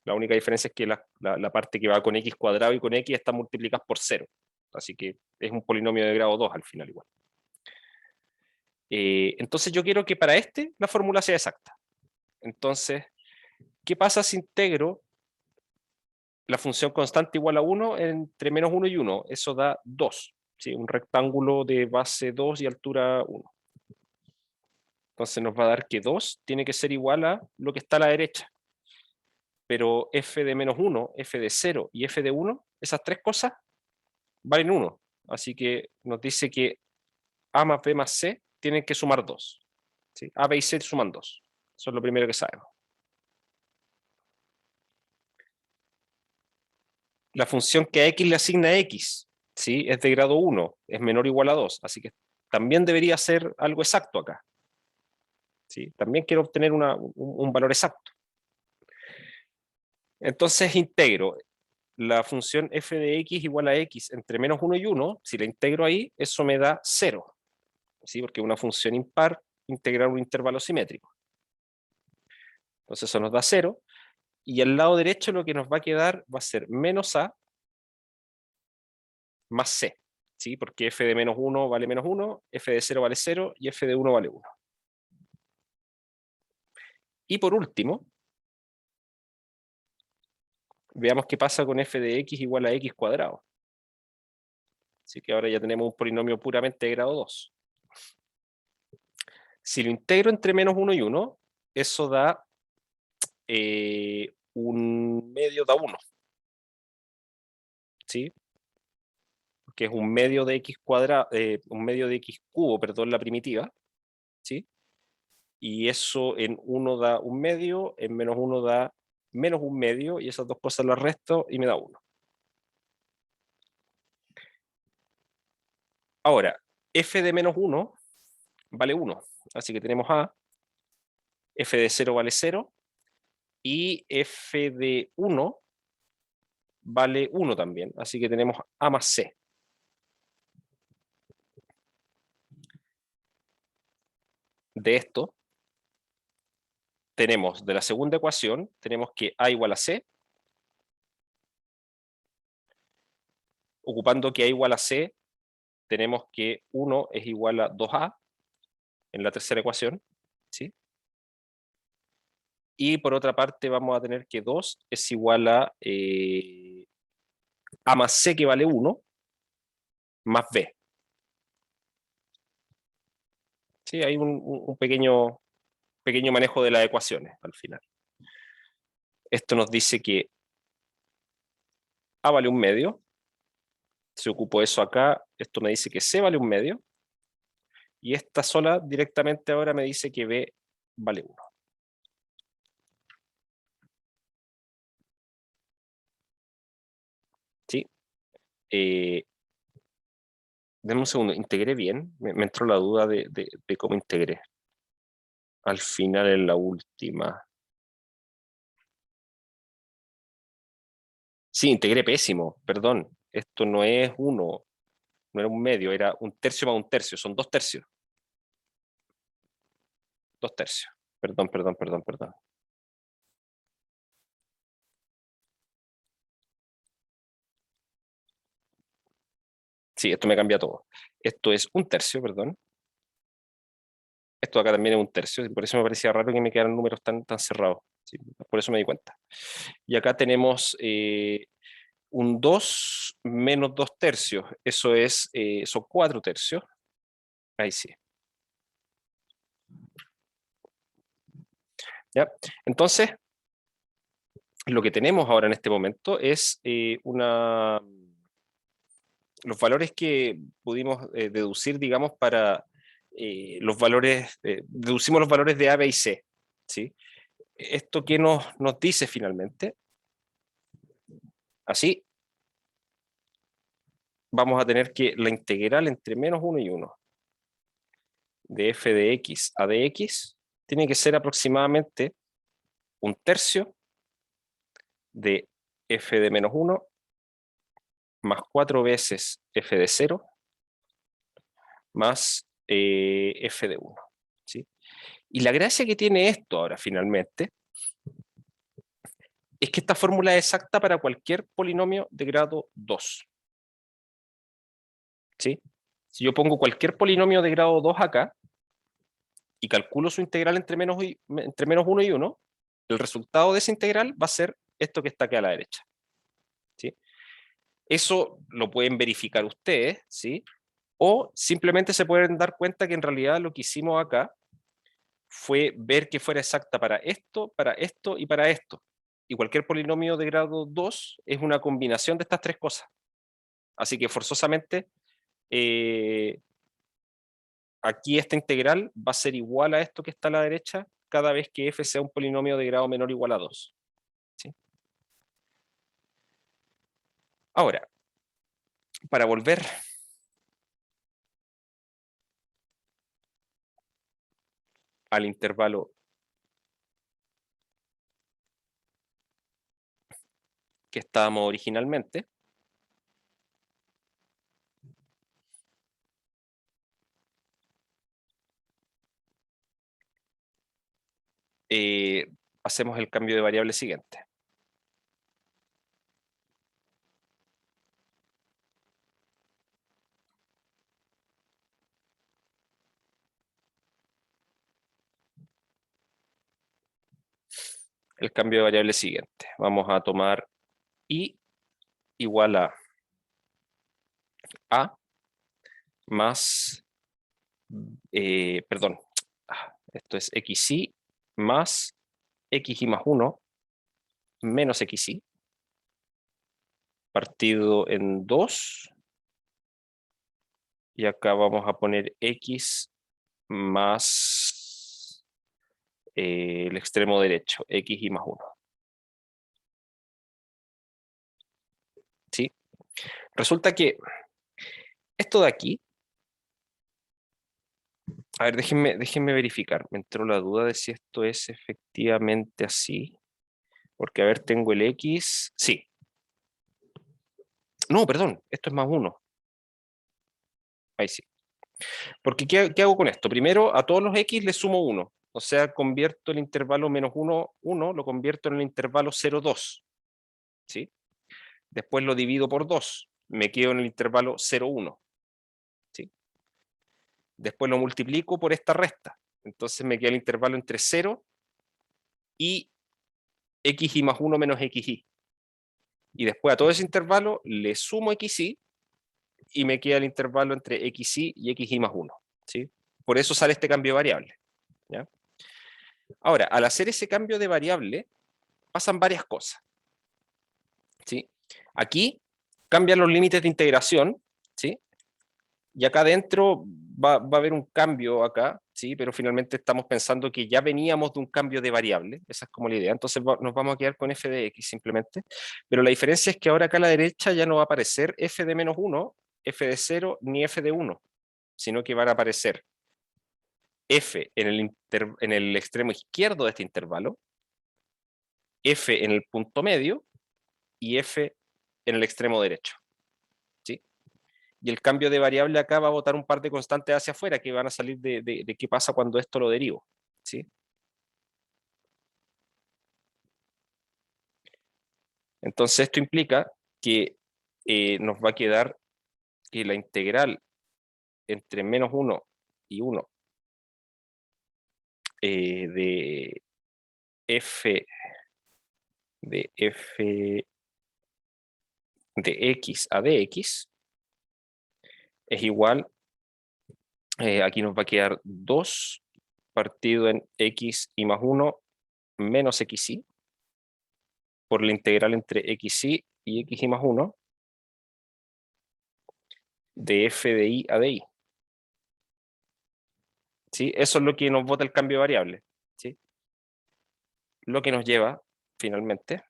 La única diferencia es que la parte que va con x cuadrado y con x está multiplicadas por 0. Así que es un polinomio de grado 2 al final igual. Entonces yo quiero que para la fórmula sea exacta. Entonces, ¿qué pasa si integro la función constante igual a 1 entre menos 1 y 1? Eso da 2, ¿sí? Un rectángulo de base 2 y altura 1. Entonces nos va a dar que 2 tiene que ser igual a lo que está a la derecha. Pero f de menos 1, f de 0 y f de 1, esas tres cosas valen 1. Así que nos dice que a más b más c tienen que sumar 2. ¿Sí? A, B y C suman 2. Eso es lo primero que sabemos. La función que a x le asigna x, ¿sí? Es de grado 1, es menor o igual a 2, así que también debería ser algo exacto acá. ¿Sí? También quiero obtener un valor exacto. Entonces integro la función f de x igual a x entre menos 1 y 1, si la integro ahí, eso me da 0, ¿sí? Porque es una función impar integrar un intervalo simétrico. Entonces eso nos da 0, y al lado derecho lo que nos va a quedar va a ser menos a más c, ¿sí? Porque f de menos 1 vale menos 1, f de 0 vale 0 y f de 1 vale 1. Y por último, veamos qué pasa con f de x igual a x cuadrado. Así que ahora ya tenemos un polinomio puramente de grado 2. Si lo integro entre menos 1 y 1, eso da un medio da 1. ¿Sí? Que es un medio de x cuadrado, un medio de x cubo, perdón, la primitiva. ¿Sí? Y eso en 1 da un medio, en menos 1 da menos un medio, y esas dos cosas las resto y me da 1. Ahora, f de menos 1 vale 1, así que tenemos a, f de 0 vale 0, y f de 1 vale 1 también, así que tenemos a más c. De esto, tenemos de la segunda ecuación, tenemos que a igual a c, ocupando que a igual a c, tenemos que 1 es igual a 2a en la tercera ecuación, ¿sí? Y por otra parte vamos a tener que 2 es igual a más c, que vale 1, más b. ¿Sí? Hay un pequeño manejo de las ecuaciones al final. Esto nos dice que a vale un medio. Si ocupo eso acá, esto me dice que c vale un medio. Y esta sola directamente ahora me dice que b vale 1. ¿Sí? Denme un segundo, integré bien. Me entró la duda de cómo integré. Al final en la última. Sí, integré pésimo, perdón. Esto no es 1, no era un medio, era un tercio más un tercio, son 2 tercios. 2 tercios. Perdón. Sí, esto me cambia todo. Esto es un tercio, perdón. Esto acá también es un tercio, y por eso me parecía raro que me quedaran números tan cerrados. Sí, por eso me di cuenta. Y acá tenemos un 2 menos 2 tercios. Eso es, son 4 tercios. Ahí sí. ¿Ya? Entonces, lo que tenemos ahora en este momento es los valores que pudimos deducir, digamos, para los valores, deducimos los valores de A, B y C. ¿Sí? ¿Esto qué nos dice finalmente? Así, vamos a tener que la integral entre menos 1 y 1 de f de x a de x tiene que ser aproximadamente un tercio de f de menos 1 más 4 veces f de 0 más f de 1. ¿Sí? Y la gracia que tiene esto ahora finalmente es que esta fórmula es exacta para cualquier polinomio de grado 2. ¿Sí? Si yo pongo cualquier polinomio de grado 2 acá y calculo su integral entre menos 1 y 1, el resultado de esa integral va a ser esto que está aquí a la derecha. ¿Sí? Eso lo pueden verificar ustedes, ¿sí? O simplemente se pueden dar cuenta que en realidad lo que hicimos acá fue ver que fuera exacta para esto y para esto. Y cualquier polinomio de grado 2 es una combinación de estas tres cosas. Así que forzosamente aquí esta integral va a ser igual a esto que está a la derecha cada vez que f sea un polinomio de grado menor o igual a 2. ¿Sí? Ahora, para volver al intervalo que estábamos originalmente, hacemos el cambio de variable siguiente. El cambio de variable siguiente. Vamos a tomar i igual a más, perdón, esto es xi más xi más 1 menos xi partido en 2, y acá vamos a poner x más el extremo derecho, xi más 1. ¿Sí? Resulta que esto de aquí, a ver, déjenme verificar, me entró la duda de si esto es efectivamente así, porque a ver, tengo el x, sí. No, perdón, esto es más 1. Ahí sí. Porque ¿qué hago con esto? Primero, a todos los x le sumo 1. O sea, convierto el intervalo menos 1, 1, lo convierto en el intervalo 0, 2. ¿Sí? Después lo divido por 2. Me quedo en el intervalo 0, 1. ¿Sí? Después lo multiplico por esta resta. Entonces me queda el intervalo entre 0 y xi más 1 menos xi. Y después a todo ese intervalo le sumo xi y me queda el intervalo entre xi y xi más 1. ¿Sí? Por eso sale este cambio de variable. ¿Ya? Ahora, al hacer ese cambio de variable, pasan varias cosas. ¿Sí? Aquí cambian los límites de integración, ¿sí? Y acá adentro va a haber un cambio acá, ¿sí? Pero finalmente estamos pensando que ya veníamos de un cambio de variable, esa es como la idea, entonces nos vamos a quedar con f de x simplemente, pero la diferencia es que ahora acá a la derecha ya no va a aparecer f de menos 1, f de 0, ni f de 1, sino que van a aparecer f en el extremo izquierdo de este intervalo, f en el punto medio y f en el extremo derecho. ¿Sí? Y el cambio de variable acá va a botar un par de constantes hacia afuera que van a salir de qué pasa cuando esto lo derivo. ¿Sí? Entonces esto implica que nos va a quedar que la integral entre menos 1 y 1 de f de x a dx es igual, aquí nos va a quedar 2 partido en x y más 1 menos xy por la integral entre xy y xy más 1 de f de i a de i. ¿Sí? Eso es lo que nos bota el cambio de variable. ¿Sí? Lo que nos lleva, finalmente,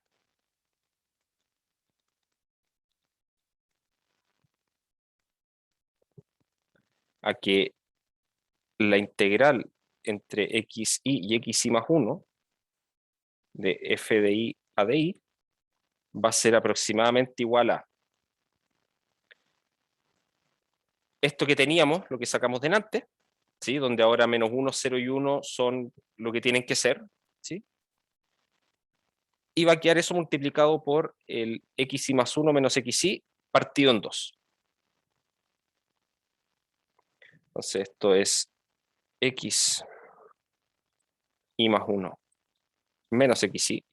a que la integral entre xy y xy más 1 de f de i a de i va a ser aproximadamente igual a esto que teníamos, lo que sacamos delante, ¿sí? Donde ahora menos 1, 0 y 1 son lo que tienen que ser, ¿sí? Y va a quedar eso multiplicado por el xy más 1 menos xy partido en 2. Entonces esto es x y más 1 menos xy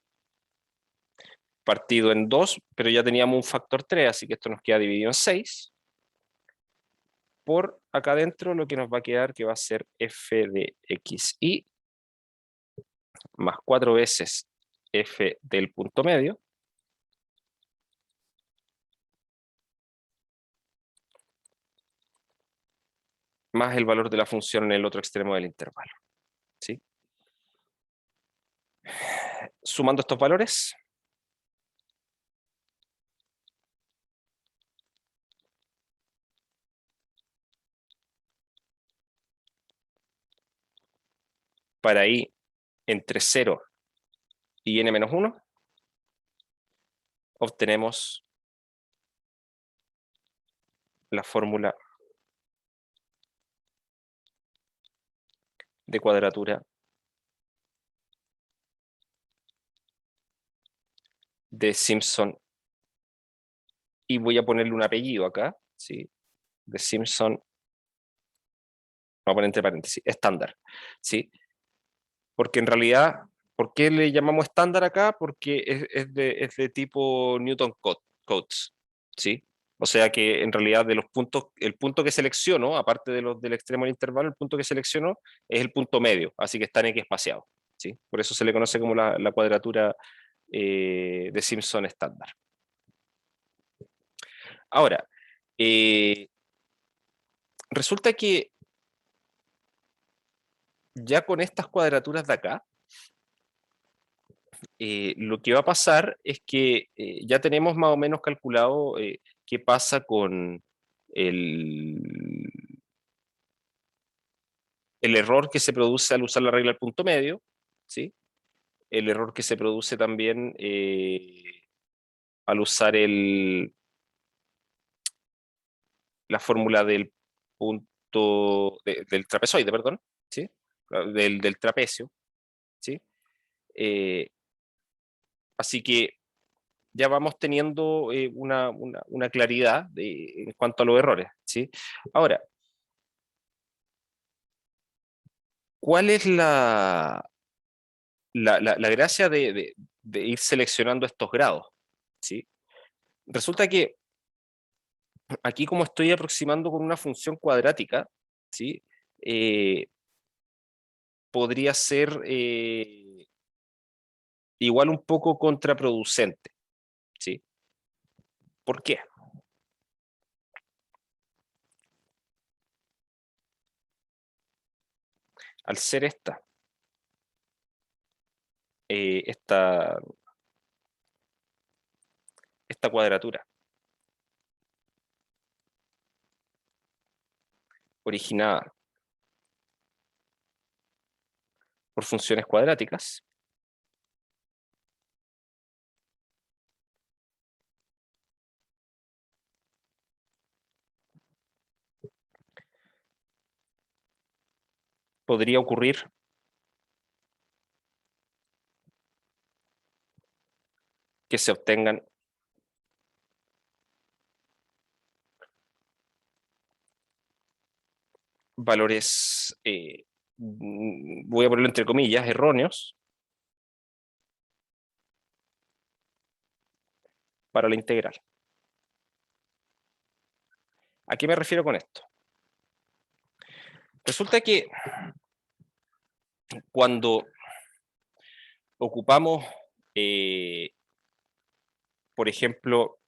partido en 2, pero ya teníamos un factor 3, así que esto nos queda dividido en 6. Por acá adentro lo que nos va a quedar que va a ser f de xy más 4 veces f del punto medio más el valor de la función en el otro extremo del intervalo, ¿sí? Sumando estos valores, para i entre 0 y n-1, obtenemos la fórmula de cuadratura de Simpson, y voy a ponerle un apellido acá, ¿sí? De Simpson, voy a poner entre paréntesis, estándar, ¿sí? Porque en realidad, ¿por qué le llamamos estándar acá? Porque es de tipo Newton Cotes, ¿sí? O sea que en realidad de los puntos, el punto que selecciono, aparte de los del extremo del intervalo, el punto que selecciono es el punto medio, así que está en X espaciado, ¿sí? Por eso se le conoce como la cuadratura de Simpson estándar. Ahora, resulta que ya con estas cuadraturas de acá, lo que va a pasar es que ya tenemos más o menos calculado qué pasa con el, el error que se produce al usar la regla del punto medio, ¿sí? El error que se produce también al usar la fórmula del punto del trapezoide, perdón, ¿sí? Del trapecio, ¿sí? Eh, así que ya vamos teniendo una claridad en cuanto a los errores, ¿sí? Ahora, ¿cuál es la gracia de ir seleccionando estos grados? ¿Sí? Resulta que aquí, como estoy aproximando con una función cuadrática, ¿sí? Podría ser igual un poco contraproducente, ¿sí? ¿Por qué? Al ser esta cuadratura originada por funciones cuadráticas, podría ocurrir que se obtengan valores, voy a ponerlo entre comillas, erróneos para la integral. ¿A qué me refiero con esto? Resulta que cuando ocupamos, por ejemplo,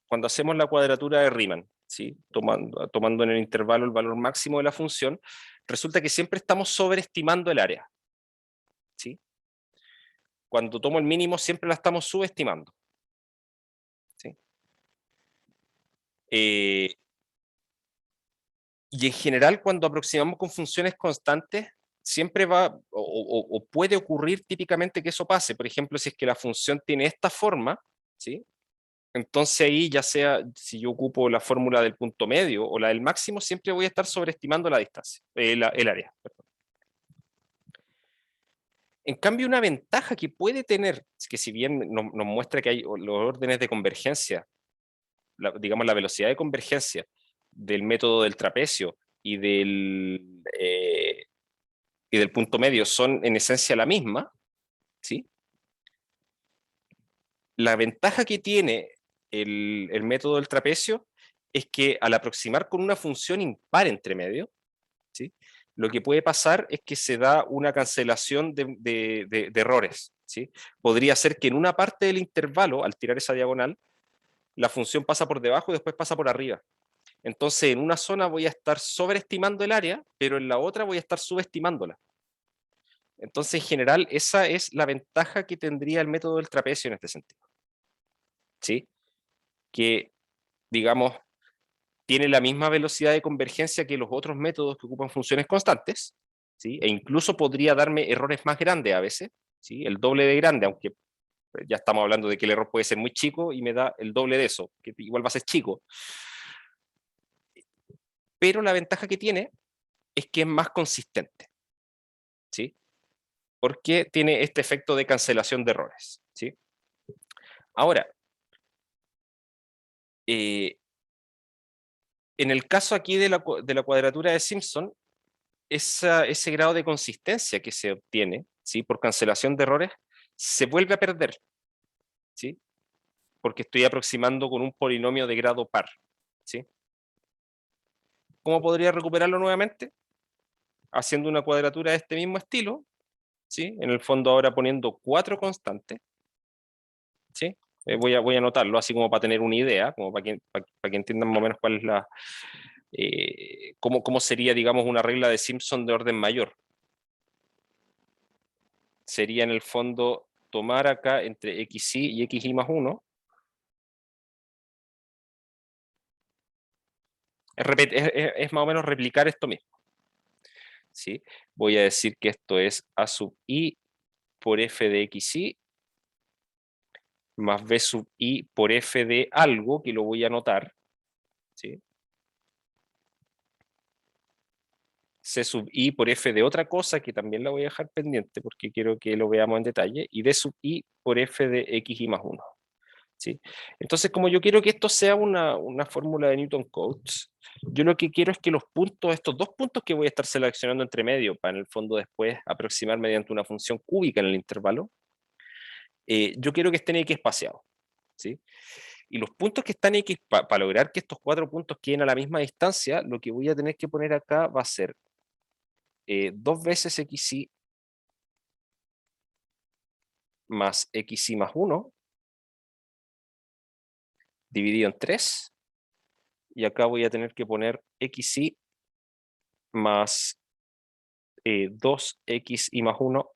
cuando hacemos la cuadratura de Riemann, ¿sí? Tomando en el intervalo el valor máximo de la función, resulta que siempre estamos sobreestimando el área, ¿sí? Cuando tomo el mínimo siempre la estamos subestimando, ¿sí? Y en general, cuando aproximamos con funciones constantes, siempre va o puede ocurrir típicamente que eso pase. Por ejemplo, si es que la función tiene esta forma, ¿sí? Entonces ahí, ya sea si yo ocupo la fórmula del punto medio o la del máximo, siempre voy a estar sobreestimando la distancia, el área. Perdón. En cambio, una ventaja que puede tener, es que si bien nos muestra que hay los órdenes de convergencia, digamos la velocidad de convergencia del método del trapecio y y del punto medio son en esencia la misma, ¿sí? La ventaja que tiene el método del trapecio es que al aproximar con una función impar entre medio, ¿sí? Lo que puede pasar es que se da una cancelación de errores, ¿sí? Podría ser que en una parte del intervalo, al tirar esa diagonal, la función pasa por debajo y después pasa por arriba. Entonces, en una zona voy a estar sobreestimando el área, pero en la otra voy a estar subestimándola. Entonces, en general, esa es la ventaja que tendría el método del trapecio en este sentido. ¿Sí? Que, digamos, tiene la misma velocidad de convergencia que los otros métodos que ocupan funciones constantes, ¿sí? E incluso podría darme errores más grandes a veces, ¿sí? El doble de grande, aunque ya estamos hablando de que el error puede ser muy chico y me da el doble de eso, que igual va a ser chico. Pero la ventaja que tiene es que es más consistente, ¿sí? Porque tiene este efecto de cancelación de errores, ¿sí? Ahora, en el caso aquí de la cuadratura de Simpson, ese grado de consistencia que se obtiene, ¿sí? Por cancelación de errores, se vuelve a perder, ¿sí? Porque estoy aproximando con un polinomio de grado par, ¿sí? ¿Cómo podría recuperarlo nuevamente? Haciendo una cuadratura de este mismo estilo, ¿sí? En el fondo ahora poniendo 4 constantes, ¿sí? Voy a anotarlo así como para tener una idea, como para que entiendan más o menos cuál es cómo sería, digamos, una regla de Simpson de orden mayor. Sería en el fondo tomar acá entre xy y xy más 1. Es más o menos replicar esto mismo, ¿sí? Voy a decir que esto es a sub i por f de xy más b sub i por f de algo, que lo voy a anotar, ¿sí? C sub i por f de otra cosa, que también la voy a dejar pendiente porque quiero que lo veamos en detalle, y d sub i por f de xy más 1. ¿Sí? Entonces, como yo quiero que esto sea una fórmula de Newton-Cotes, yo lo que quiero es que los puntos, estos dos puntos que voy a estar seleccionando entre medio, para en el fondo después aproximar mediante una función cúbica en el intervalo, yo quiero que estén X espaciados, ¿sí? Y los puntos que están X, para lograr que estos 4 puntos queden a la misma distancia, lo que voy a tener que poner acá va a ser 2 veces xy más xy más 1 dividido en 3, y acá voy a tener que poner xy más 2xy más 1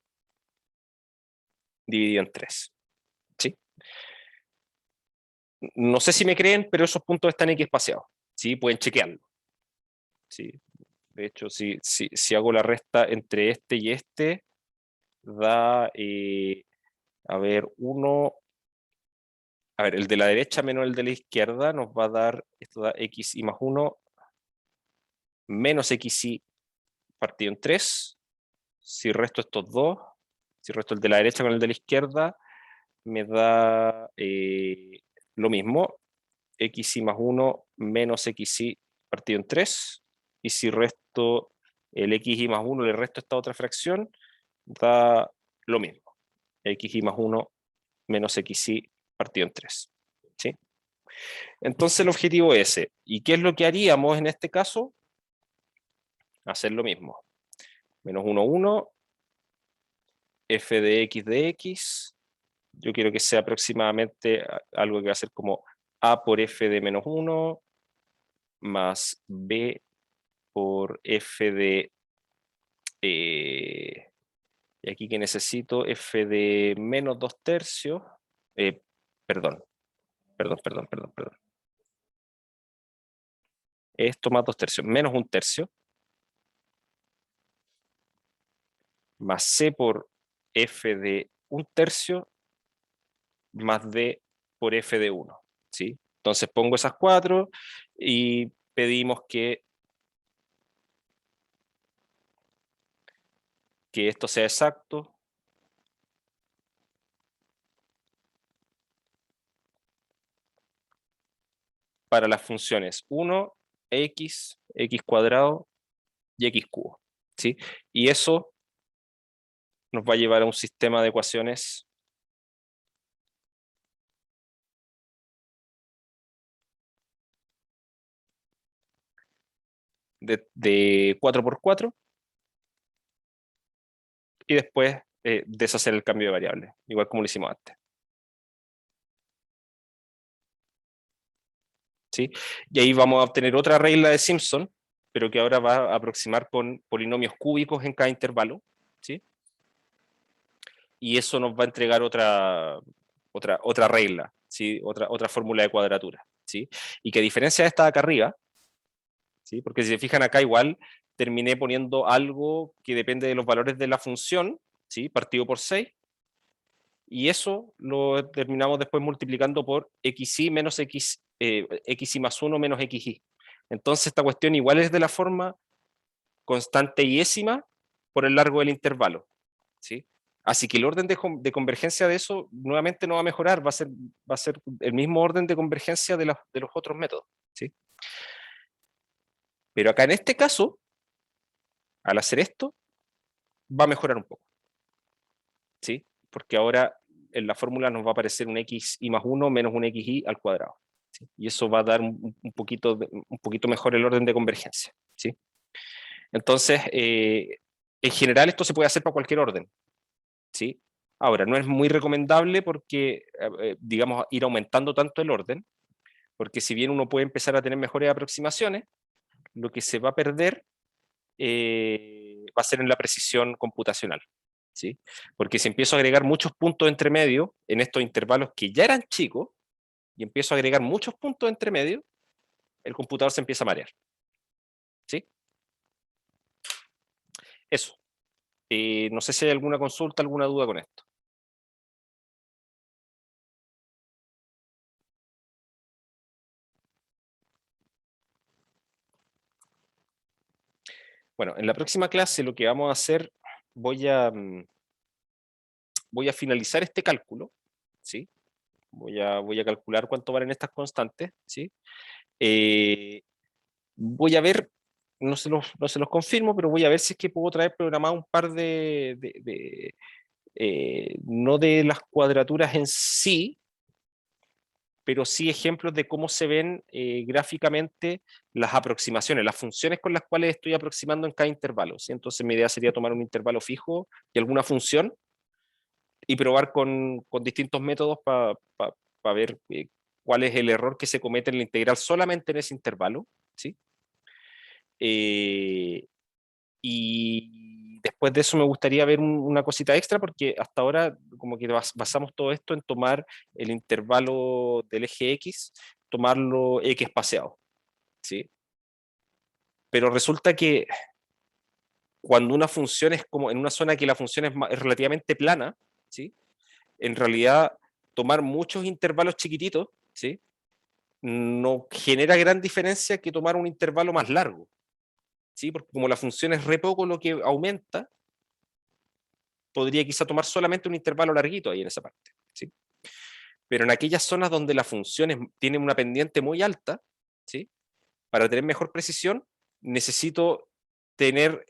dividido en 3. ¿Sí? No sé si me creen, pero esos puntos están X espaciados. ¿Sí? Pueden chequearlo. ¿Sí? De hecho, si hago la resta entre este y este, da, a ver, el de la derecha menos el de la izquierda nos va a dar, esto da xy más 1 menos xy partido en 3. Si resto estos dos, si resto el de la derecha con el de la izquierda, me da lo mismo, xy más 1 menos xy partido en 3, y si resto el xy más 1, le resto esta otra fracción, da lo mismo, xy más 1 menos xy partido en 3. ¿Sí? Entonces el objetivo es ese. ¿Y qué es lo que haríamos en este caso? Hacer lo mismo. Menos 1, 1, f de x, yo quiero que sea aproximadamente algo que va a ser como a por f de menos 1 más b por f de, y aquí que necesito f de menos 2 tercios, eh, perdón, perdón. Esto más 2 tercios, menos 1 tercio, más c por f de 1 tercio, más d por f de 1, ¿sí? Entonces pongo esas 4 y pedimos que esto sea exacto. Para las funciones 1, x cuadrado y x cubo, ¿sí? Y eso nos va a llevar a un sistema de ecuaciones de 4×4, y después deshacer el cambio de variable, igual como lo hicimos antes. ¿sí? Y ahí vamos a obtener otra regla de Simpson, pero que ahora va a aproximar con polinomios cúbicos en cada intervalo, ¿sí? Y eso nos va a entregar otra regla, ¿sí? Otra fórmula de cuadratura, ¿sí? Y que a diferencia de esta de acá arriba, ¿sí? Porque si se fijan acá igual terminé poniendo algo que depende de los valores de la función, ¿sí? Partido por 6, y eso lo terminamos después multiplicando por xy menos xy más 1 menos xy. Entonces esta cuestión igual es de la forma constante yésima por el largo del intervalo, ¿sí? Así que el orden de convergencia de eso nuevamente no va a mejorar, va a ser el mismo orden de convergencia de los otros métodos, ¿sí? Pero acá en este caso, al hacer esto, va a mejorar un poco, ¿sí? Porque ahora en la fórmula nos va a aparecer un xy más 1 menos un xy al cuadrado, ¿sí? Y eso va a dar un poquito mejor el orden de convergencia, ¿sí? Entonces, en general esto se puede hacer para cualquier orden, ¿sí? Ahora, no es muy recomendable porque, digamos, ir aumentando tanto el orden, porque si bien uno puede empezar a tener mejores aproximaciones, lo que se va a perder va a ser en la precisión computacional, ¿sí? Porque si empiezo a agregar muchos puntos entre medio en estos intervalos que ya eran chicos, y empiezo a agregar muchos puntos entre medio, el computador se empieza a marear, ¿sí? Eso. No sé si hay alguna consulta, alguna duda con esto. Bueno, en la próxima clase lo que vamos a hacer, voy a finalizar este cálculo, ¿sí? Voy a calcular cuánto valen estas constantes, ¿sí? Voy a ver, no se los confirmo, pero voy a ver si es que puedo traer programado un par no de las cuadraturas en sí, pero sí ejemplos de cómo se ven gráficamente las aproximaciones, las funciones con las cuales estoy aproximando en cada intervalo, ¿sí? Entonces mi idea sería tomar un intervalo fijo y alguna función y probar con distintos métodos para ver cuál es el error que se comete en la integral solamente en ese intervalo, ¿sí? Y después de eso me gustaría ver una cosita extra, porque hasta ahora como que basamos todo esto en tomar el intervalo del eje X, tomarlo X espaciado, ¿sí? Pero resulta que cuando una función es como en una zona que la función es relativamente plana, ¿sí? En realidad tomar muchos intervalos chiquititos, ¿sí? No genera gran diferencia que tomar un intervalo más largo, ¿sí? Porque como la función es re poco lo que aumenta, podría quizá tomar solamente un intervalo larguito ahí en esa parte, ¿sí? Pero en aquellas zonas donde la función tiene una pendiente muy alta, ¿sí? Para tener mejor precisión, necesito tener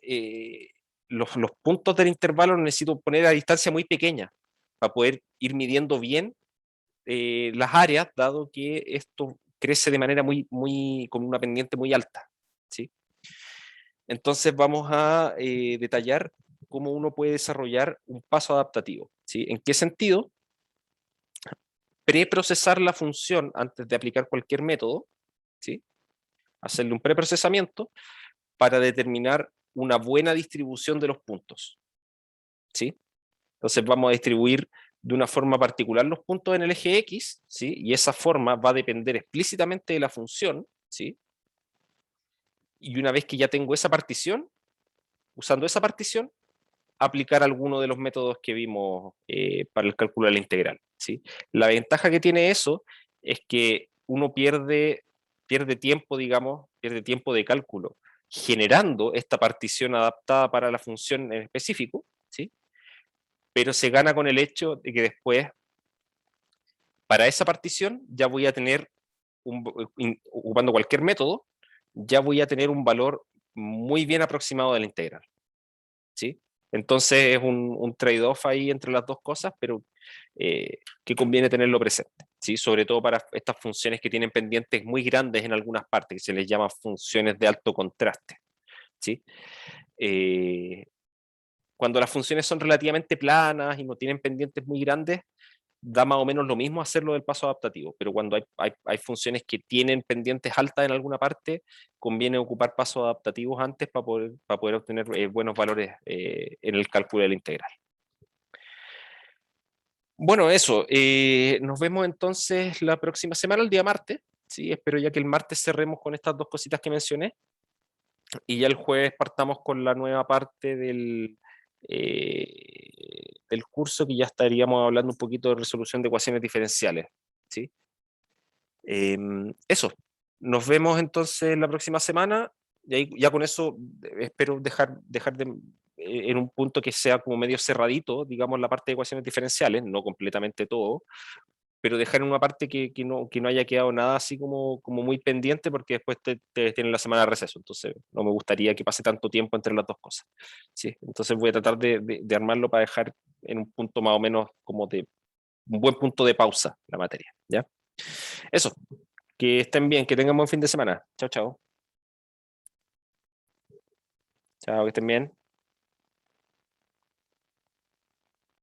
los puntos del intervalo, necesito poner a distancia muy pequeña para poder ir midiendo bien las áreas, dado que esto crece de manera con una pendiente muy alta, ¿sí? Entonces vamos a detallar cómo uno puede desarrollar un paso adaptativo, ¿sí? ¿En qué sentido? Preprocesar la función antes de aplicar cualquier método, ¿sí? Hacerle un preprocesamiento para determinar una buena distribución de los puntos, ¿sí? Entonces vamos a distribuir de una forma particular los puntos en el eje X, ¿sí? Y esa forma va a depender explícitamente de la función, ¿sí? Y una vez que ya tengo esa partición, usando esa partición, aplicar alguno de los métodos que vimos para el cálculo de la integral, ¿sí? La ventaja que tiene eso es que uno pierde tiempo, digamos, pierde tiempo de cálculo generando esta partición adaptada para la función en específico, ¿sí? Pero se gana con el hecho de que después, para esa partición, ya voy a tener, ocupando cualquier método, ya voy a tener un valor muy bien aproximado de la integral, ¿sí? Entonces es un trade-off ahí entre las dos cosas, pero que conviene tenerlo presente, ¿sí? Sobre todo para estas funciones que tienen pendientes muy grandes en algunas partes, que se les llama funciones de alto contraste, ¿sí? Cuando las funciones son relativamente planas y no tienen pendientes muy grandes, da más o menos lo mismo hacerlo del paso adaptativo, pero cuando hay funciones que tienen pendientes altas en alguna parte, conviene ocupar pasos adaptativos antes para poder obtener buenos valores en el cálculo de la integral. Bueno, eso. Nos vemos entonces la próxima semana, el día martes. Sí, espero ya que el martes cerremos con estas dos cositas que mencioné. Y ya el jueves partamos con la nueva parte del curso, que ya estaríamos hablando un poquito de resolución de ecuaciones diferenciales. ¿Sí? Eso. Nos vemos entonces la próxima semana. Y ahí, ya con eso espero dejar en un punto que sea como medio cerradito, digamos, la parte de ecuaciones diferenciales, no completamente todo, pero dejar en una parte que no haya quedado nada así como muy pendiente, porque después te tienen la semana de receso. Entonces no me gustaría que pase tanto tiempo entre las dos cosas. ¿Sí? Entonces voy a tratar de armarlo para dejar en un punto más o menos como de un buen punto de pausa la materia. ¿Ya? Eso. Que estén bien, que tengan buen fin de semana. Chao, chao. Chao, que estén bien.